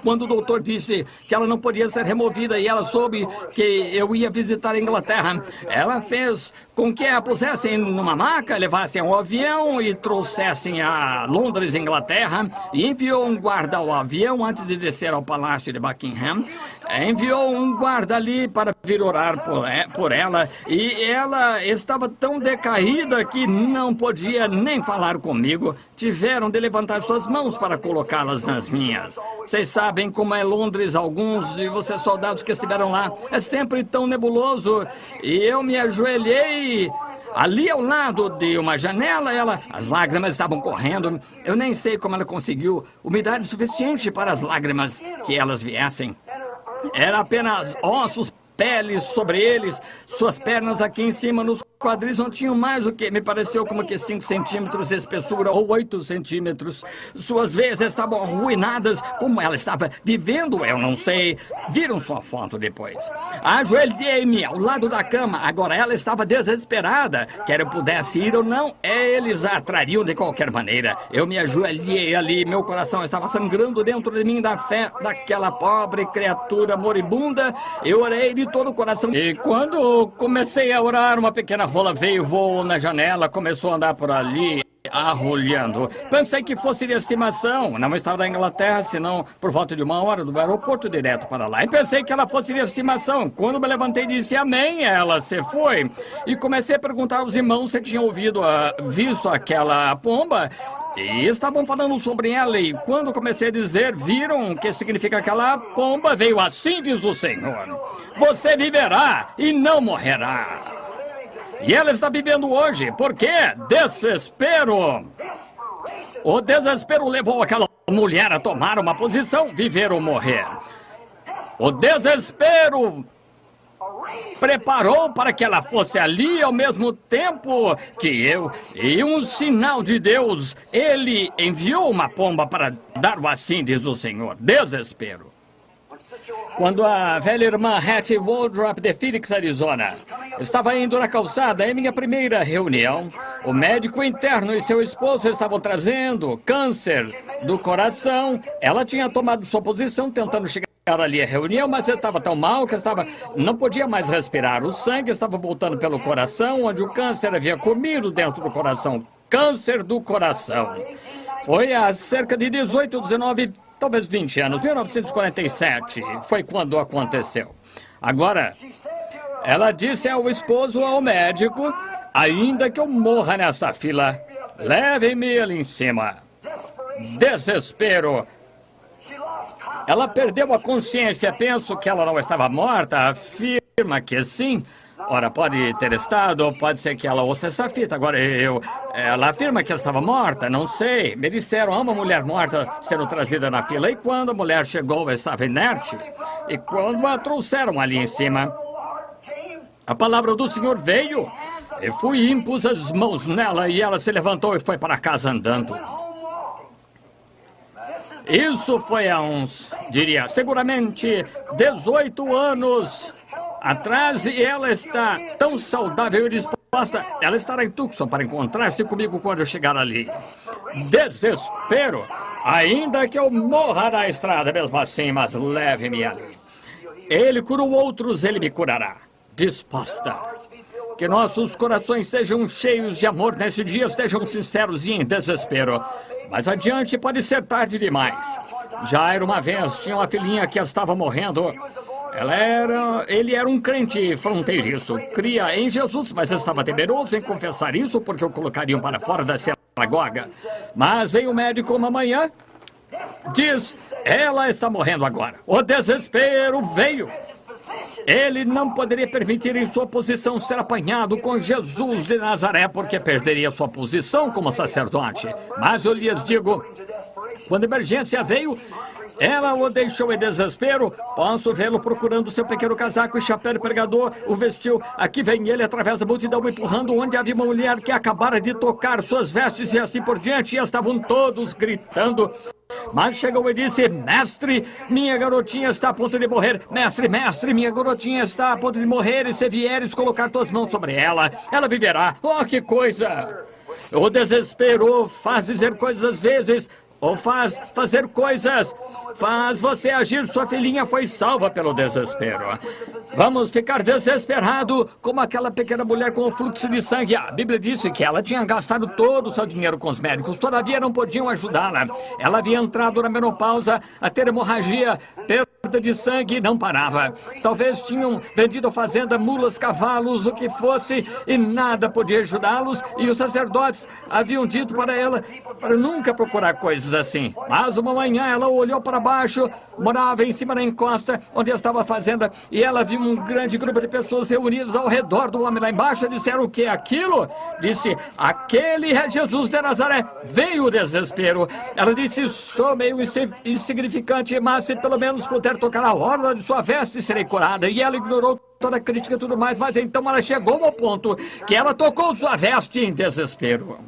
quando o doutor disse que ela não podia ser removida e ela soube que eu ia visitar a Inglaterra, ela fez com que a pusessem numa maca, levassem ao avião e trouxessem a Londres, Inglaterra, e enviou um guarda ao avião antes de descer ao palácio de Buckingham. Enviou um guarda ali para vir orar por ela, e ela estava tão decaída que não podia nem falar comigo. Tiveram de levantar suas mãos para colocá-las nas minhas. Vocês sabem como é Londres, alguns de vocês soldados que estiveram lá, é sempre tão nebuloso. E eu me ajoelhei ali ao lado de uma janela, as lágrimas estavam correndo. Eu nem sei como ela conseguiu umidade suficiente para as lágrimas que elas viessem. Era apenas ossos, peles sobre eles, suas pernas aqui em cima nos quadris não tinham mais o que me pareceu como que 5 centímetros de espessura ou 8 centímetros. Suas veias estavam arruinadas, como ela estava vivendo, eu não sei. Viram sua foto depois. Ajoelhei-me ao lado da cama, agora ela estava desesperada. Quer eu pudesse ir ou não, eles a atrariam de qualquer maneira. Eu me ajoelhei ali, meu coração estava sangrando dentro de mim da fé daquela pobre criatura moribunda. Eu orei de todo o coração. E quando comecei a orar, uma pequena rola veio, voou na janela, começou a andar por ali. arrulhando. Pensei que fosse de estimação. Não estava na Inglaterra, senão por volta de 1 hora do aeroporto direto para lá. E pensei que ela fosse de estimação. Quando me levantei e disse amém, ela se foi. E comecei a perguntar aos irmãos se tinham visto aquela pomba. E estavam falando sobre ela. E quando comecei a dizer, viram o que significa aquela pomba? Veio assim, diz o Senhor: você viverá e não morrerá. E ela está vivendo hoje. Por quê? Desespero. O desespero levou aquela mulher a tomar uma posição, viver ou morrer. O desespero preparou para que ela fosse ali ao mesmo tempo que eu. E um sinal de Deus, ele enviou uma pomba para dar o assim, diz o Senhor. Desespero. Quando a velha irmã Hattie Waldrop de Phoenix, Arizona, estava indo na calçada em minha primeira reunião, o médico interno e seu esposo estavam trazendo câncer do coração. Ela tinha tomado sua posição tentando chegar ali à reunião, mas estava tão mal que não podia mais respirar. O sangue estava voltando pelo coração, onde o câncer havia comido dentro do coração. Câncer do coração. Foi há cerca de 18, 19, talvez 20 anos, 1947, foi quando aconteceu. Agora, ela disse ao esposo, ao médico, ainda que eu morra nessa fila, leve-me ali em cima. Desespero. Ela perdeu a consciência, penso que ela não estava morta, afirma que sim. Ora, pode ter estado, pode ser que ela ouça essa fita. Agora, ela afirma que ela estava morta, não sei. Me disseram, há uma mulher morta sendo trazida na fila. E quando a mulher chegou, ela estava inerte. E quando a trouxeram ali em cima, a palavra do Senhor veio. Eu fui e impus as mãos nela e ela se levantou e foi para casa andando. Isso foi há uns, diria, seguramente 18 anos atrás, e ela está tão saudável e disposta. Ela estará em Tucson para encontrar-se comigo quando eu chegar ali. Desespero. Ainda que eu morra na estrada, mesmo assim, mas leve-me ali. Ele curou outros, ele me curará. Disposta. Que nossos corações sejam cheios de amor nesse dia, estejam sinceros e em desespero. Mais adiante pode ser tarde demais. Já era uma vez, tinha uma filhinha que estava morrendo. Ele era um crente fronteiriço, cria em Jesus, mas estava temeroso em confessar isso porque o colocariam para fora da sinagoga. Mas veio o médico uma manhã, diz, ela está morrendo agora. O desespero veio. Ele não poderia permitir em sua posição ser apanhado com Jesus de Nazaré, porque perderia sua posição como sacerdote. Mas eu lhes digo, quando a emergência veio, ela o deixou em desespero. Posso vê-lo procurando seu pequeno casaco e chapéu pregador. O vestiu. Aqui vem ele através da multidão empurrando onde havia uma mulher que acabara de tocar suas vestes e assim por diante. E estavam todos gritando. Mas chegou e disse, mestre, minha garotinha está a ponto de morrer. Mestre, mestre, minha garotinha está a ponto de morrer. E se vieres colocar tuas mãos sobre ela, ela viverá. Oh, que coisa! O desespero faz dizer coisas às vezes, ou faz fazer coisas. Faz você agir. Sua filhinha foi salva pelo desespero. Vamos ficar desesperado como aquela pequena mulher com o fluxo de sangue. A Bíblia disse que ela tinha gastado todo o seu dinheiro com os médicos. Todavia não podiam ajudá-la. Ela havia entrado na menopausa, a ter hemorragia, perda de sangue e não parava. Talvez tinham vendido a fazenda, mulas, cavalos, o que fosse, e nada podia ajudá-los. E os sacerdotes haviam dito para ela para nunca procurar coisas assim. Mas uma manhã ela olhou para baixo, morava em cima da encosta onde estava a fazenda, e ela viu um grande grupo de pessoas reunidas ao redor do homem lá embaixo. E disseram, o que é aquilo? Disse, aquele é Jesus de Nazaré. Veio o desespero. Ela disse, sou meio insignificante, mas se pelo menos puder tocar a orla de sua veste, serei curada. E ela ignorou toda a crítica e tudo mais, mas então ela chegou ao ponto que ela tocou sua veste em desespero.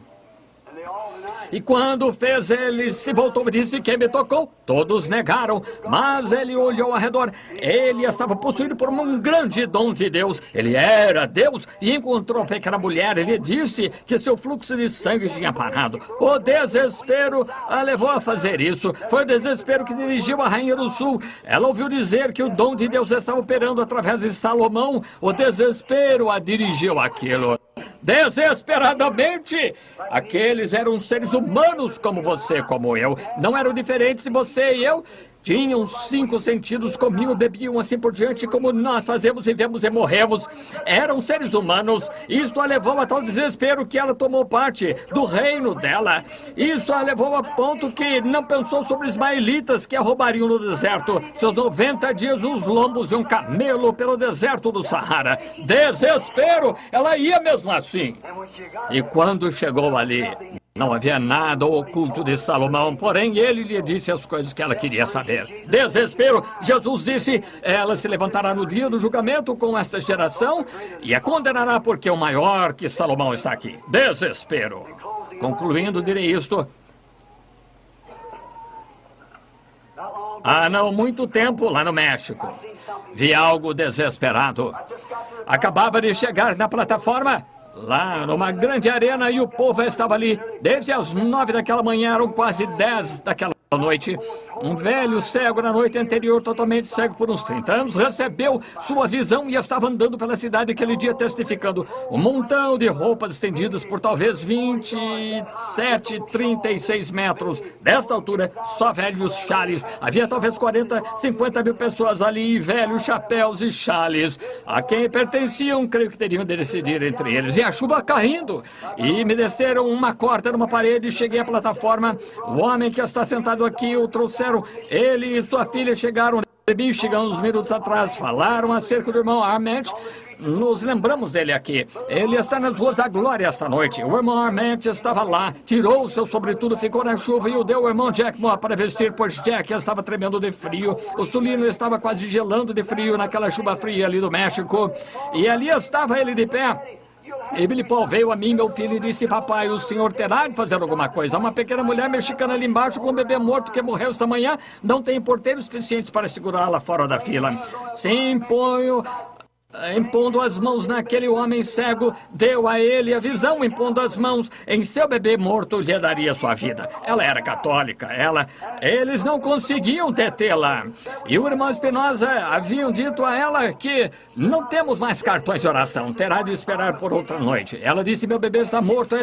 E quando fez, ele se voltou e disse, quem me tocou? Todos negaram, mas ele olhou ao redor. Ele estava possuído por um grande dom de Deus. Ele era Deus e encontrou a pequena mulher. Ele disse que seu fluxo de sangue tinha parado. O desespero a levou a fazer isso. Foi o desespero que dirigiu a Rainha do Sul. Ela ouviu dizer que o dom de Deus estava operando através de Salomão. O desespero a dirigiu àquilo. desesperadamente. Aqueles eram seres humanos como você, como eu. Não eram diferentes de você e eu. Tinham 5 sentidos, comiam, bebiam, assim por diante, como nós fazemos, vivemos e morremos. Eram seres humanos. Isso a levou a tal desespero que ela tomou parte do reino dela. Isso a levou a ponto que não pensou sobre os ismaelitas que a roubariam no deserto. Seus 90 dias, uns lombos e um camelo pelo deserto do Saara. Desespero! Ela ia mesmo assim. E quando chegou ali, não havia nada oculto de Salomão, porém ele lhe disse as coisas que ela queria saber. Desespero! Jesus disse, ela se levantará no dia do julgamento com esta geração e a condenará porque o maior que Salomão está aqui. Desespero! Concluindo, direi isto. Há não muito tempo, lá no México, vi algo desesperado. Acabava de chegar na plataforma, lá numa grande arena, e o povo estava ali. Desde as 9 daquela manhã, eram quase 10 daquela noite. Um velho cego na noite anterior, totalmente cego por uns 30 anos, recebeu sua visão e estava andando pela cidade aquele dia testificando. Um montão de roupas estendidas por talvez 27, 36 metros. Desta altura, só velhos chales. Havia talvez 40, 50 mil pessoas ali, velhos chapéus e chales. A quem pertenciam, creio que teriam de decidir entre eles. E a chuva caindo. E me desceram uma corda numa parede e cheguei à plataforma. O homem que está sentado aqui o trouxeram. Ele e sua filha chegaram de Michigan uns minutos atrás. Falaram acerca do irmão Arment. Nos lembramos dele aqui. Ele está nas ruas da glória esta noite. O irmão Arment estava lá, tirou o seu sobretudo, ficou na chuva e o deu ao irmão Jack Moore para vestir, pois Jack estava tremendo de frio. O sulino estava quase gelando de frio naquela chuva fria ali do México. E ali estava ele de pé. E Billy Paul veio a mim, meu filho, e disse, papai, o senhor terá de fazer alguma coisa. Uma pequena mulher mexicana ali embaixo com um bebê morto que morreu esta manhã. Não tem porteiros suficientes para segurá-la fora da fila. Sim, impondo as mãos naquele homem cego, deu a ele a visão, impondo as mãos em seu bebê morto, lhe daria sua vida. Ela era católica, eles não conseguiam detê-la. E o irmão Espinosa haviam dito a ela que não temos mais cartões de oração, terá de esperar por outra noite. Ela disse, meu bebê está morto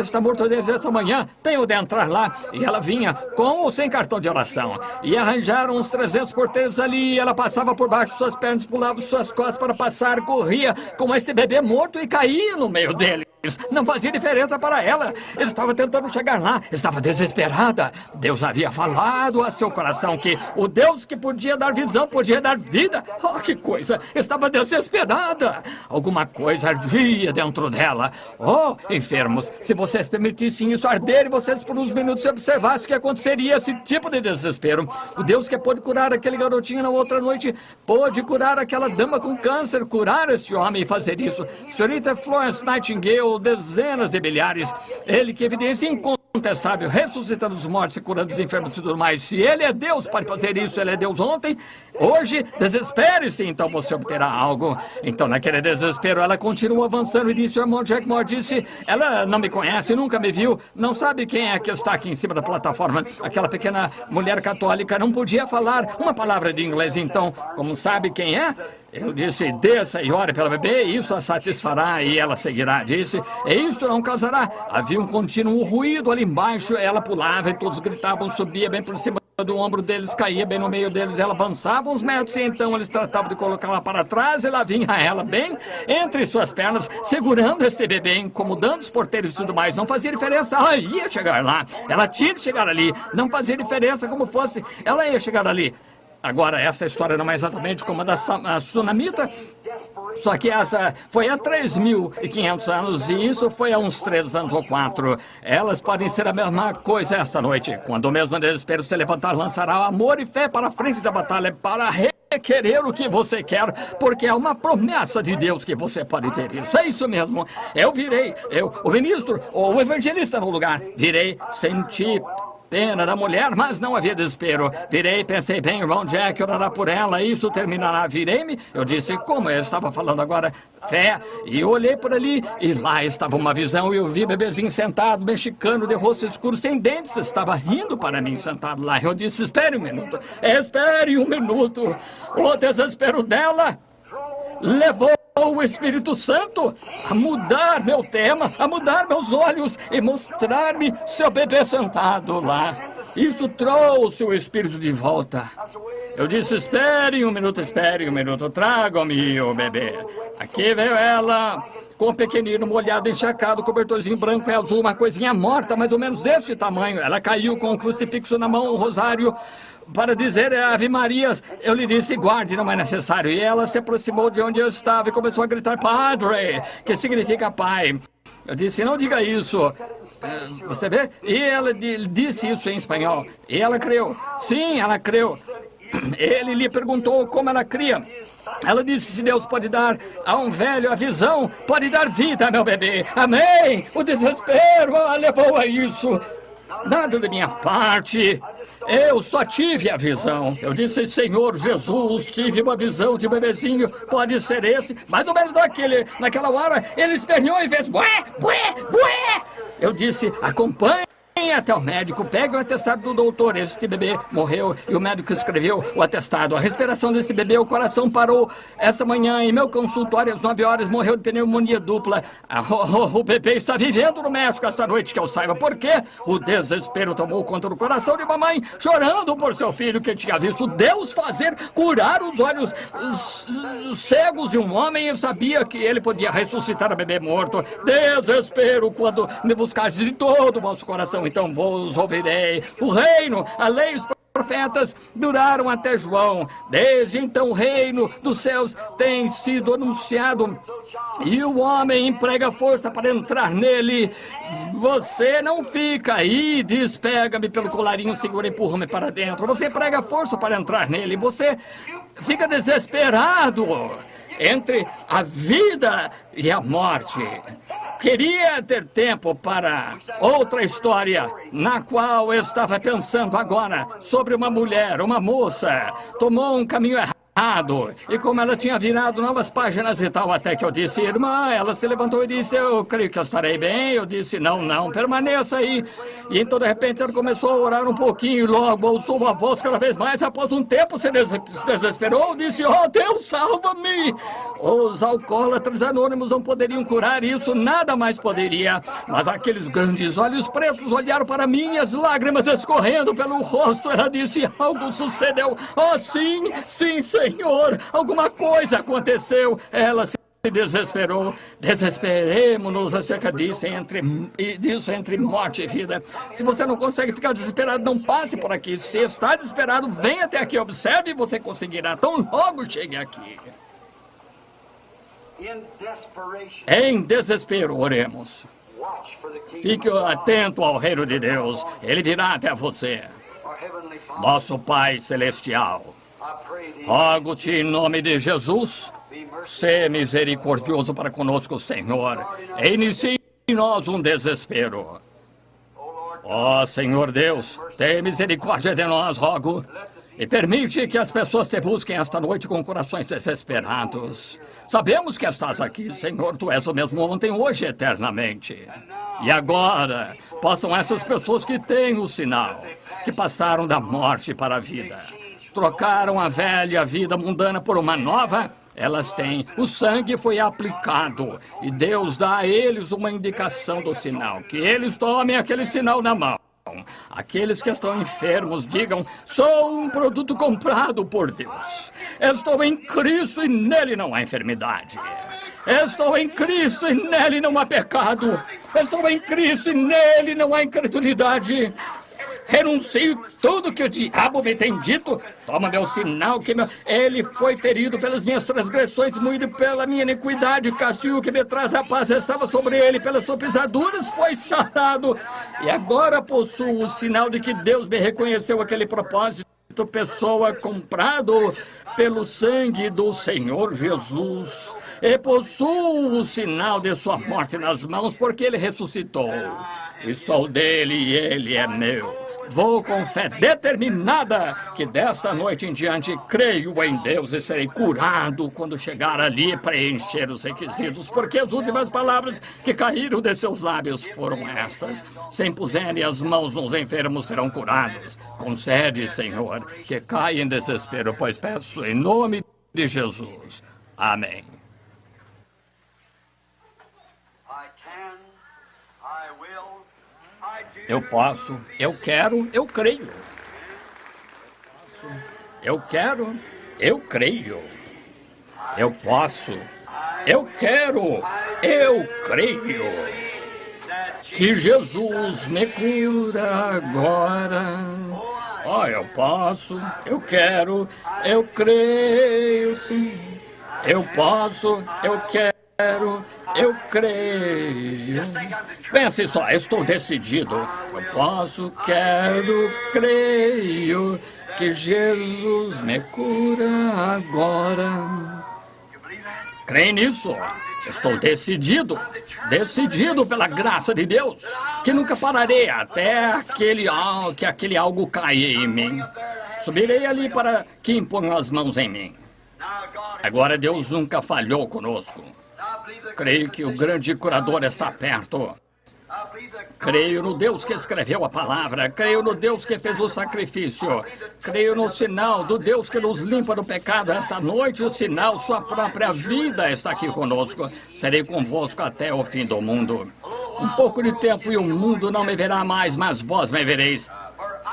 desde esta manhã, tenho de entrar lá. E ela vinha com ou sem cartão de oração. E arranjaram uns 300 porteiros ali, e ela passava por baixo de suas pernas, pulava suas costas para passar, corria com este bebê morto e caía no meio deles. Não fazia diferença para ela. Estava tentando chegar lá, estava desesperada. Deus havia falado a seu coração que o Deus que podia dar visão, podia dar vida. Oh, que coisa! Estava desesperada. Alguma coisa ardia dentro dela. Oh, enfermos, se vocês permitissem isso arder e vocês por uns minutos observassem o que aconteceria, esse tipo de desespero. O Deus que pôde curar aquele garotinho na outra noite, pôde curar aquela dama com câncer, curar esse homem e fazer isso. Senhorita Florence Nightingale, dezenas de milhares. Ele que evidência incontestável, ressuscitando os mortos e curando os enfermos e tudo mais. Se ele é Deus para fazer isso, ele é Deus ontem, hoje, desespere-se, então você obterá algo. Então, naquele desespero, ela continua avançando e disse, o irmão Jack Moore disse, ela não me conhece, nunca me viu, não sabe quem é que está aqui em cima da plataforma. Aquela pequena mulher católica não podia falar uma palavra de inglês, então, como sabe quem é? Eu disse, desça e ore pela bebê, isso a satisfará e ela seguirá. Disse, e isso não causará. Havia um contínuo ruído ali embaixo, ela pulava e todos gritavam, subia bem por cima do ombro deles, caía bem no meio deles, ela avançava uns metros e então eles tratavam de colocá-la para trás, ela vinha a ela bem entre suas pernas, segurando este bebê, incomodando os porteiros e tudo mais. Não fazia diferença, ela ia chegar lá, ela tinha de chegar ali, não fazia diferença como fosse, ela ia chegar ali. Agora, essa história não é exatamente como a da Sunamita, só que essa foi há 3.500 anos e isso foi há uns 3 anos ou 4. Elas podem ser a mesma coisa esta noite. Quando o mesmo desespero se levantar, lançará amor e fé para a frente da batalha, para requerer o que você quer, porque é uma promessa de Deus que você pode ter isso. É isso mesmo. O ministro, ou o evangelista no lugar, virei, senti pena da mulher, mas não havia desespero. Virei, pensei bem, irmão Jack orará por ela, isso terminará. Virei-me, eu disse, como eu estava falando agora, fé, e eu olhei por ali, e lá estava uma visão, e eu vi bebezinho sentado, mexicano, de rosto escuro, sem dentes, estava rindo para mim, sentado lá. Eu disse, espere um minuto. O desespero dela levou o Espírito Santo a mudar meu tema, a mudar meus olhos e mostrar-me seu bebê sentado lá. Isso trouxe o Espírito de volta. Eu disse, espere um minuto, tragam-me o bebê. Aqui veio ela, com um pequenino molhado, encharcado, cobertorzinho branco e azul, uma coisinha morta, mais ou menos desse tamanho. Ela caiu com um crucifixo na mão, um rosário, para dizer Ave Marias. Eu lhe disse, guarde, não é necessário. E ela se aproximou de onde eu estava e começou a gritar, Padre, que significa pai. Eu disse, não diga isso. Você vê? E ela disse isso em espanhol. E ela creu. Sim, ela creu. Ele lhe perguntou como ela cria. Ela disse, se Deus pode dar a um velho a visão, pode dar vida, meu bebê. Amém! O desespero a levou a isso. Nada da minha parte. Eu só tive a visão. Eu disse, Senhor Jesus, tive uma visão de bebezinho. Pode ser esse. Mais ou menos naquela hora, ele esperneou e fez bué, bué, bué. Eu disse, acompanhe até o médico, pegue o atestado do doutor. Este bebê morreu e o médico escreveu o atestado. A respiração desse bebê, o coração parou esta manhã em meu consultório às 9 horas, morreu de pneumonia dupla. O bebê está vivendo no México esta noite, que eu saiba. Por quê? O desespero tomou conta do coração de mamãe, chorando por seu filho que tinha visto Deus curar os olhos cegos de um homem e sabia que ele podia ressuscitar o bebê morto. Desespero quando me buscaste de todo o vosso coração. Então vos ouvirei. O reino, a lei e os profetas duraram até João. Desde então o reino dos céus tem sido anunciado e o homem emprega força para entrar nele. Você não fica aí, diz, pega-me pelo colarinho, segura, empurra-me para dentro. Você emprega força para entrar nele. Você fica desesperado entre a vida e a morte. Queria ter tempo para outra história, na qual eu estava pensando agora sobre uma mulher, uma moça, tomou um caminho errado. E como ela tinha virado novas páginas e tal, até que eu disse, irmã, ela se levantou e disse, eu creio que eu estarei bem. Eu disse, não, permaneça aí. E então, de repente, ela começou a orar um pouquinho e logo ouçou uma voz cada vez mais. Após um tempo, se desesperou, disse, oh, Deus, salva-me. Os alcoólatras anônimos não poderiam curar isso, nada mais poderia. Mas aqueles grandes olhos pretos olharam para mim e as lágrimas escorrendo pelo rosto. Ela disse, algo sucedeu. Oh, sim, Senhor, alguma coisa aconteceu. Ela se desesperou. Desesperemos-nos acerca disso entre morte e vida. Se você não consegue ficar desesperado, não passe por aqui. Se está desesperado, venha até aqui, observe e você conseguirá. Tão logo chegue aqui. Em desespero, oremos. Fique atento ao reino de Deus. Ele virá até você. Nosso Pai Celestial, rogo-te em nome de Jesus, sê misericordioso para conosco, Senhor, e inicie em nós um desespero. Ó Senhor Deus, tenha misericórdia de nós, rogo, e permite que as pessoas te busquem esta noite com corações desesperados. Sabemos que estás aqui, Senhor, tu és o mesmo ontem, hoje e eternamente. E agora, possam essas pessoas que têm o sinal, que passaram da morte para a vida, trocaram a velha vida mundana por uma nova, elas têm. O sangue foi aplicado e Deus dá a eles uma indicação do sinal, que eles tomem aquele sinal na mão. Aqueles que estão enfermos digam, sou um produto comprado por Deus. Estou em Cristo e nele não há enfermidade. Estou em Cristo e nele não há pecado. Estou em Cristo e nele não há incredulidade. Renuncio tudo que o diabo me tem dito. Toma meu sinal que ele foi ferido pelas minhas transgressões, moído pela minha iniquidade. O castigo que me traz a paz estava sobre ele. Pelas suas pisaduras foi sarado. E agora possuo o sinal de que Deus me reconheceu aquele propósito. Pessoa comprado pelo sangue do Senhor Jesus. E possuo o sinal de sua morte nas mãos, porque ele ressuscitou. E sou dele e ele é meu. Vou com fé determinada que desta noite em diante creio em Deus e serei curado quando chegar ali e preencher os requisitos, porque as últimas palavras que caíram de seus lábios foram estas: se impuserem as mãos nos enfermos serão curados. Concede, Senhor, que caia em desespero, pois peço em nome de Jesus. Amém. Eu posso, eu quero, eu creio. Eu quero, eu creio. Eu posso, eu quero, eu creio. Que Jesus me cura agora. Oh, eu posso, eu quero, eu creio sim. Eu posso, eu quero, eu creio. Pense só, estou decidido. Eu posso, quero, creio. Que Jesus me cura agora. Creio nisso. Estou decidido pela graça de Deus, que nunca pararei até que aquele algo caia em mim. Subirei ali para que imponham as mãos em mim. Agora Deus nunca falhou conosco. Creio que o grande curador está perto. Creio no Deus que escreveu a palavra. Creio no Deus que fez o sacrifício. Creio no sinal do Deus que nos limpa do pecado. Esta noite o sinal, sua própria vida está aqui conosco. Serei convosco até o fim do mundo. Um pouco de tempo e o mundo não me verá mais, mas vós me vereis.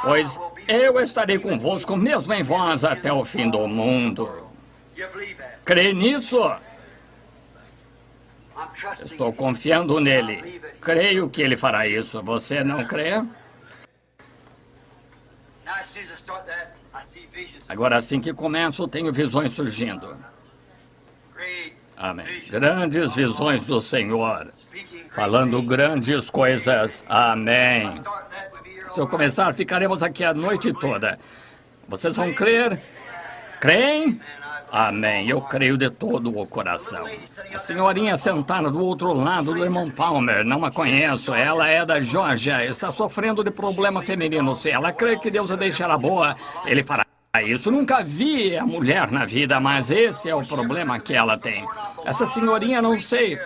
Pois eu estarei convosco, mesmo em vós, até o fim do mundo. Crê nisso? Estou confiando nele. Creio que ele fará isso. Você não crê? Agora, assim que começo, tenho visões surgindo. Amém. Grandes visões do Senhor. Falando grandes coisas. Amém. Se eu começar, ficaremos aqui a noite toda. Vocês vão crer? Creem? Amém. Eu creio de todo o coração. A senhorinha sentada do outro lado do irmão Palmer, não a conheço. Ela é da Geórgia. Está sofrendo de problema feminino. Se ela crê que Deus a deixará boa, ele fará isso. Nunca vi a mulher na vida, mas esse é o problema que ela tem. Essa senhorinha, não sei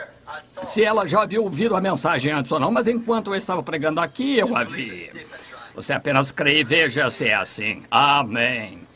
se ela já havia ouvido a mensagem antes ou não, mas enquanto eu estava pregando aqui, eu a vi. Você apenas crê e veja se é assim. Amém.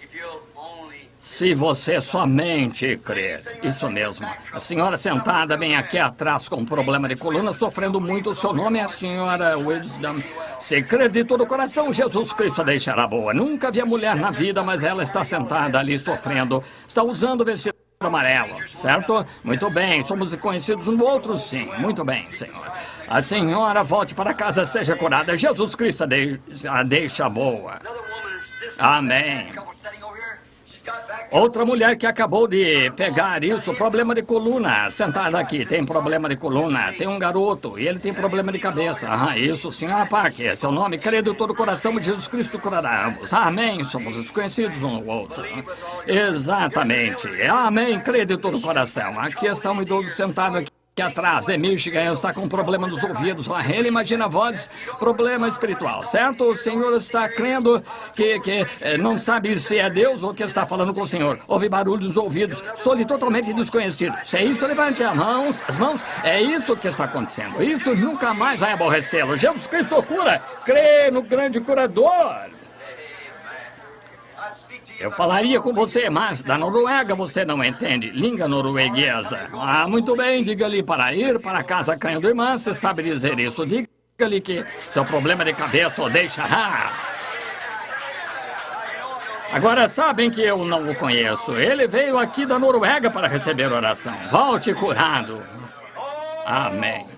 Se você somente crer. Isso mesmo. A senhora sentada bem aqui atrás com um problema de coluna, sofrendo muito. O seu nome é a senhora Wisdom. Se crer de todo o coração, Jesus Cristo a deixará boa. Nunca vi a mulher na vida, mas ela está sentada ali sofrendo. Está usando o vestido amarelo, certo? Muito bem. Somos conhecidos um do outro, sim. Muito bem, Senhor. A senhora volte para casa, seja curada. Jesus Cristo a deixa boa. Amém. Outra mulher que acabou de pegar isso, problema de coluna, sentada aqui, tem problema de coluna. Tem um garoto e ele tem problema de cabeça. Isso, senhora Parker, seu nome, creio de todo o coração de Jesus Cristo curará ambos. Amém, somos desconhecidos um ao outro. Exatamente, amém, creio de todo o coração. Aqui está um idoso sentado aqui atrás, de Michigan, está com problema nos ouvidos. Ele imagina a voz, problema espiritual, certo? O Senhor está crendo que não sabe se é Deus ou que está falando com o Senhor. Ouve barulho nos ouvidos, sou-lhe totalmente desconhecido. Se é isso, levante as mãos. É isso que está acontecendo. Isso nunca mais vai aborrecê-lo. Jesus Cristo cura. Crê no grande curador. Eu falaria com você, mas da Noruega você não entende. Língua norueguesa. Muito bem, diga-lhe para ir para casa crendo, irmã. Você sabe dizer isso. Diga-lhe que seu problema de cabeça o deixará. Agora sabem que eu não o conheço. Ele veio aqui da Noruega para receber oração. Volte curado. Amém.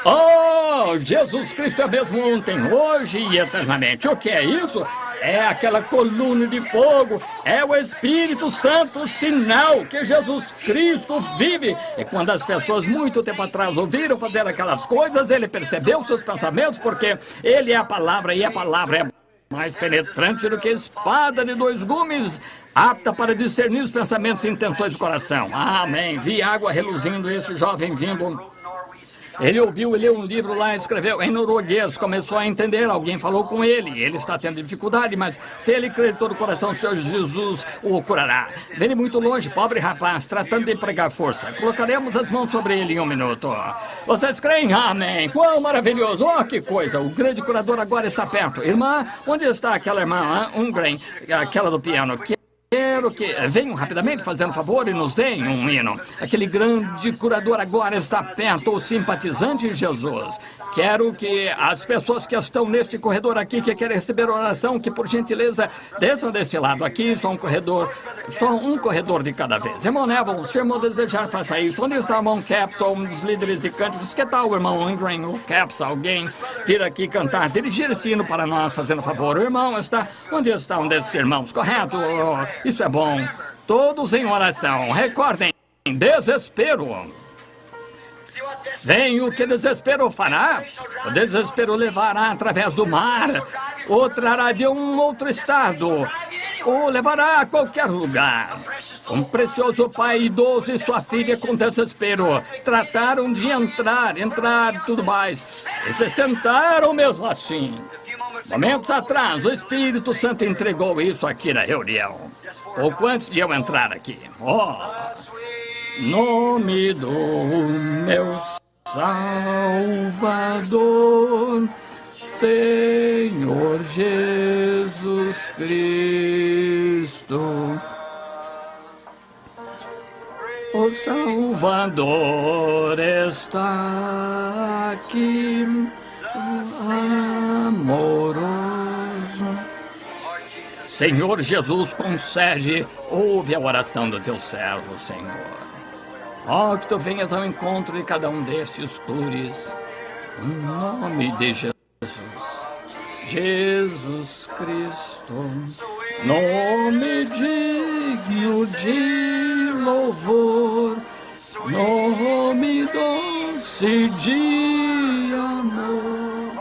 Oh, Jesus Cristo é mesmo ontem, hoje e eternamente. O que é isso? É aquela coluna de fogo, é o Espírito Santo, o sinal que Jesus Cristo vive. E quando as pessoas muito tempo atrás ouviram fazer aquelas coisas, ele percebeu seus pensamentos, porque ele é a palavra e a palavra é mais penetrante do que espada de dois gumes, apta para discernir os pensamentos e intenções do coração. Amém. Vi água reluzindo, esse jovem vindo. Ele ouviu e leu um livro lá, escreveu em norueguês, começou a entender, alguém falou com ele. Ele está tendo dificuldade, mas se ele crer de todo o coração, o Senhor Jesus o curará. Vem muito longe, pobre rapaz, tratando de empregar força. Colocaremos as mãos sobre ele em um minuto. Vocês creem? Amém. Quão maravilhoso, oh, que coisa. O grande curador agora está perto. Irmã, onde está aquela irmã, Ungren, aquela do piano? quero que venham rapidamente fazendo favor e nos deem um hino. Aquele grande curador agora está perto, o simpatizante Jesus. Quero que as pessoas que estão neste corredor aqui, que querem receber oração, que por gentileza desçam deste lado aqui, só um corredor de cada vez. Irmão Neville, se o irmão desejar, faça isso. Onde está o irmão Capsule, um dos líderes de cânticos? Que tal o irmão Ingram, o Capsule? Alguém vir aqui cantar, dirigir esse hino para nós, fazendo favor. O irmão está... Onde está um desses irmãos? Correto? Isso é bom. Todos em oração. Recordem, desespero. Vem o que desespero fará. O desespero levará através do mar, ou trará de um outro estado, ou levará a qualquer lugar. Um precioso pai idoso e sua filha com desespero trataram de entrar tudo mais, e se sentaram mesmo assim. Momentos atrás, o Espírito Santo entregou isso aqui na reunião, pouco antes de eu entrar aqui. Nome do meu Salvador, Senhor Jesus Cristo. O Salvador está aqui, amoroso. Senhor Jesus, concede, ouve a oração do teu servo, Senhor. Que tu venhas ao encontro de cada um destes cures. Em nome de Jesus. Jesus Cristo, nome digno de louvor, nome doce de amor,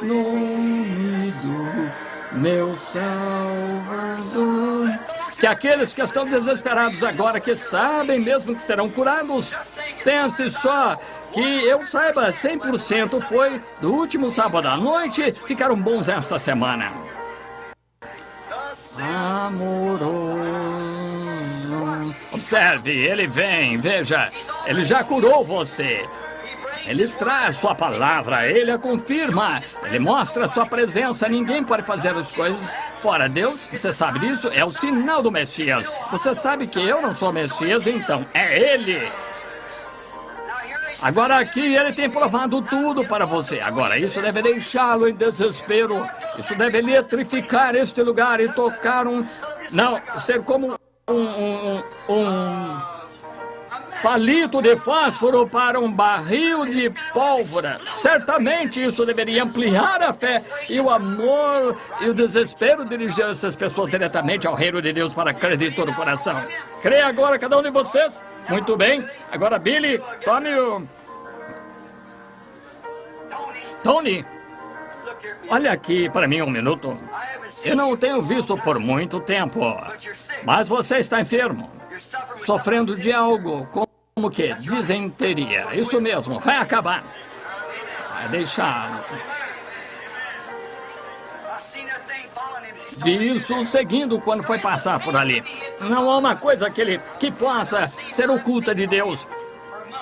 nome do meu Salvador. Que aqueles que estão desesperados agora, que sabem mesmo que serão curados, pense só, que eu saiba, 100% foi do último sábado à noite, ficaram bons esta semana. Amoroso. Observe, ele vem, veja, ele já curou você. Ele traz sua palavra, ele a confirma, ele mostra sua presença. Ninguém pode fazer as coisas fora Deus, você sabe disso? É o sinal do Messias. Você sabe que eu não sou Messias, então é ele. Agora aqui ele tem provado tudo para você. Agora isso deve deixá-lo em desespero. Isso deve eletrificar este lugar e tocar ser como um palito de fósforo para um barril de pólvora. Certamente isso deveria ampliar a fé e o amor e o desespero, dirigir essas pessoas diretamente ao reino de Deus para crer de todo o coração. Crê agora cada um de vocês? Muito bem. Agora, Billy, tome o... Tony, olha aqui para mim um minuto. Eu não o tenho visto por muito tempo, mas você está enfermo, sofrendo de algo como que disenteria. Isso mesmo, vai acabar. Vai deixar. Vi isso seguindo quando foi passar por ali. Não há uma coisa que possa ser oculta de Deus.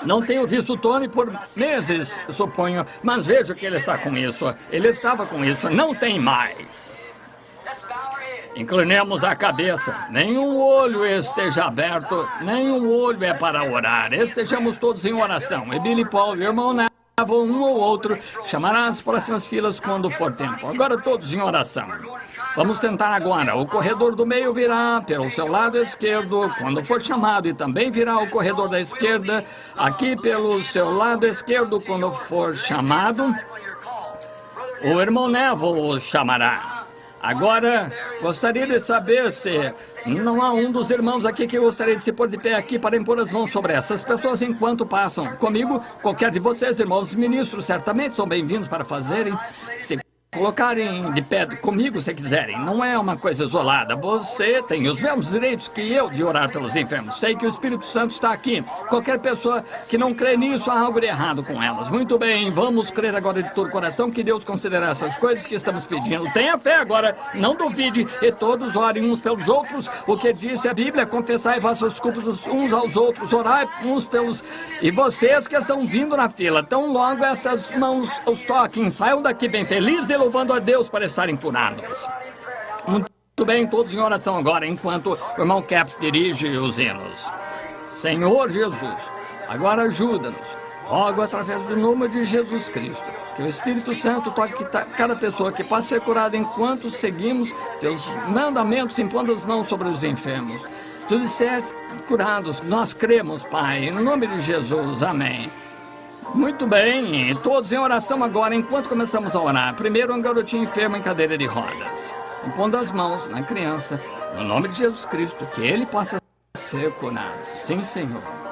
Não tenho visto Tony por meses, suponho, mas vejo que ele está com isso. Ele estava com isso, não tem mais. Inclinemos a cabeça, nenhum olho esteja aberto, nenhum olho é para orar. Estejamos todos em oração. E Billy Paul, irmão Neville, um ou outro, chamará as próximas filas quando for tempo. Agora todos em oração. Vamos tentar agora. O corredor do meio virá pelo seu lado esquerdo quando for chamado, e também virá o corredor da esquerda aqui pelo seu lado esquerdo quando for chamado. O irmão Neville chamará. Agora, gostaria de saber se não há um dos irmãos aqui que gostaria de se pôr de pé aqui para impor as mãos sobre essas pessoas enquanto passam. Comigo, qualquer de vocês, irmãos ministros, certamente são bem-vindos para fazerem. Se colocarem de pé comigo se quiserem. Não é uma coisa isolada. Você tem os mesmos direitos que eu de orar pelos enfermos. Sei que o Espírito Santo está aqui. Qualquer pessoa que não crê nisso, há algo de errado com elas. Muito bem, vamos crer agora de todo o coração que Deus considerará essas coisas que estamos pedindo. Tenha fé agora, não duvide, e todos orem uns pelos outros. O que disse a Bíblia: confessai vossas culpas uns aos outros, orai uns pelos... E vocês que estão vindo na fila, tão logo estas mãos os toquem, saiam daqui bem felizes e louvando a Deus para estarem curados. Muito Muito bem, todos em oração agora, enquanto o irmão Caps dirige os hinos. Senhor Jesus, agora ajuda-nos. Rogo através do nome de Jesus Cristo, que o Espírito Santo toque cada pessoa que possa ser curada enquanto seguimos teus mandamentos, impondo as mãos sobre os enfermos. Tu disseste curados, nós cremos, Pai, no nome de Jesus, amém. Muito bem, todos em oração agora, enquanto começamos a orar. Primeiro, um garotinho enfermo em cadeira de rodas, impondo as mãos na criança, no nome de Jesus Cristo, que ele possa ser curado. Sim, Senhor.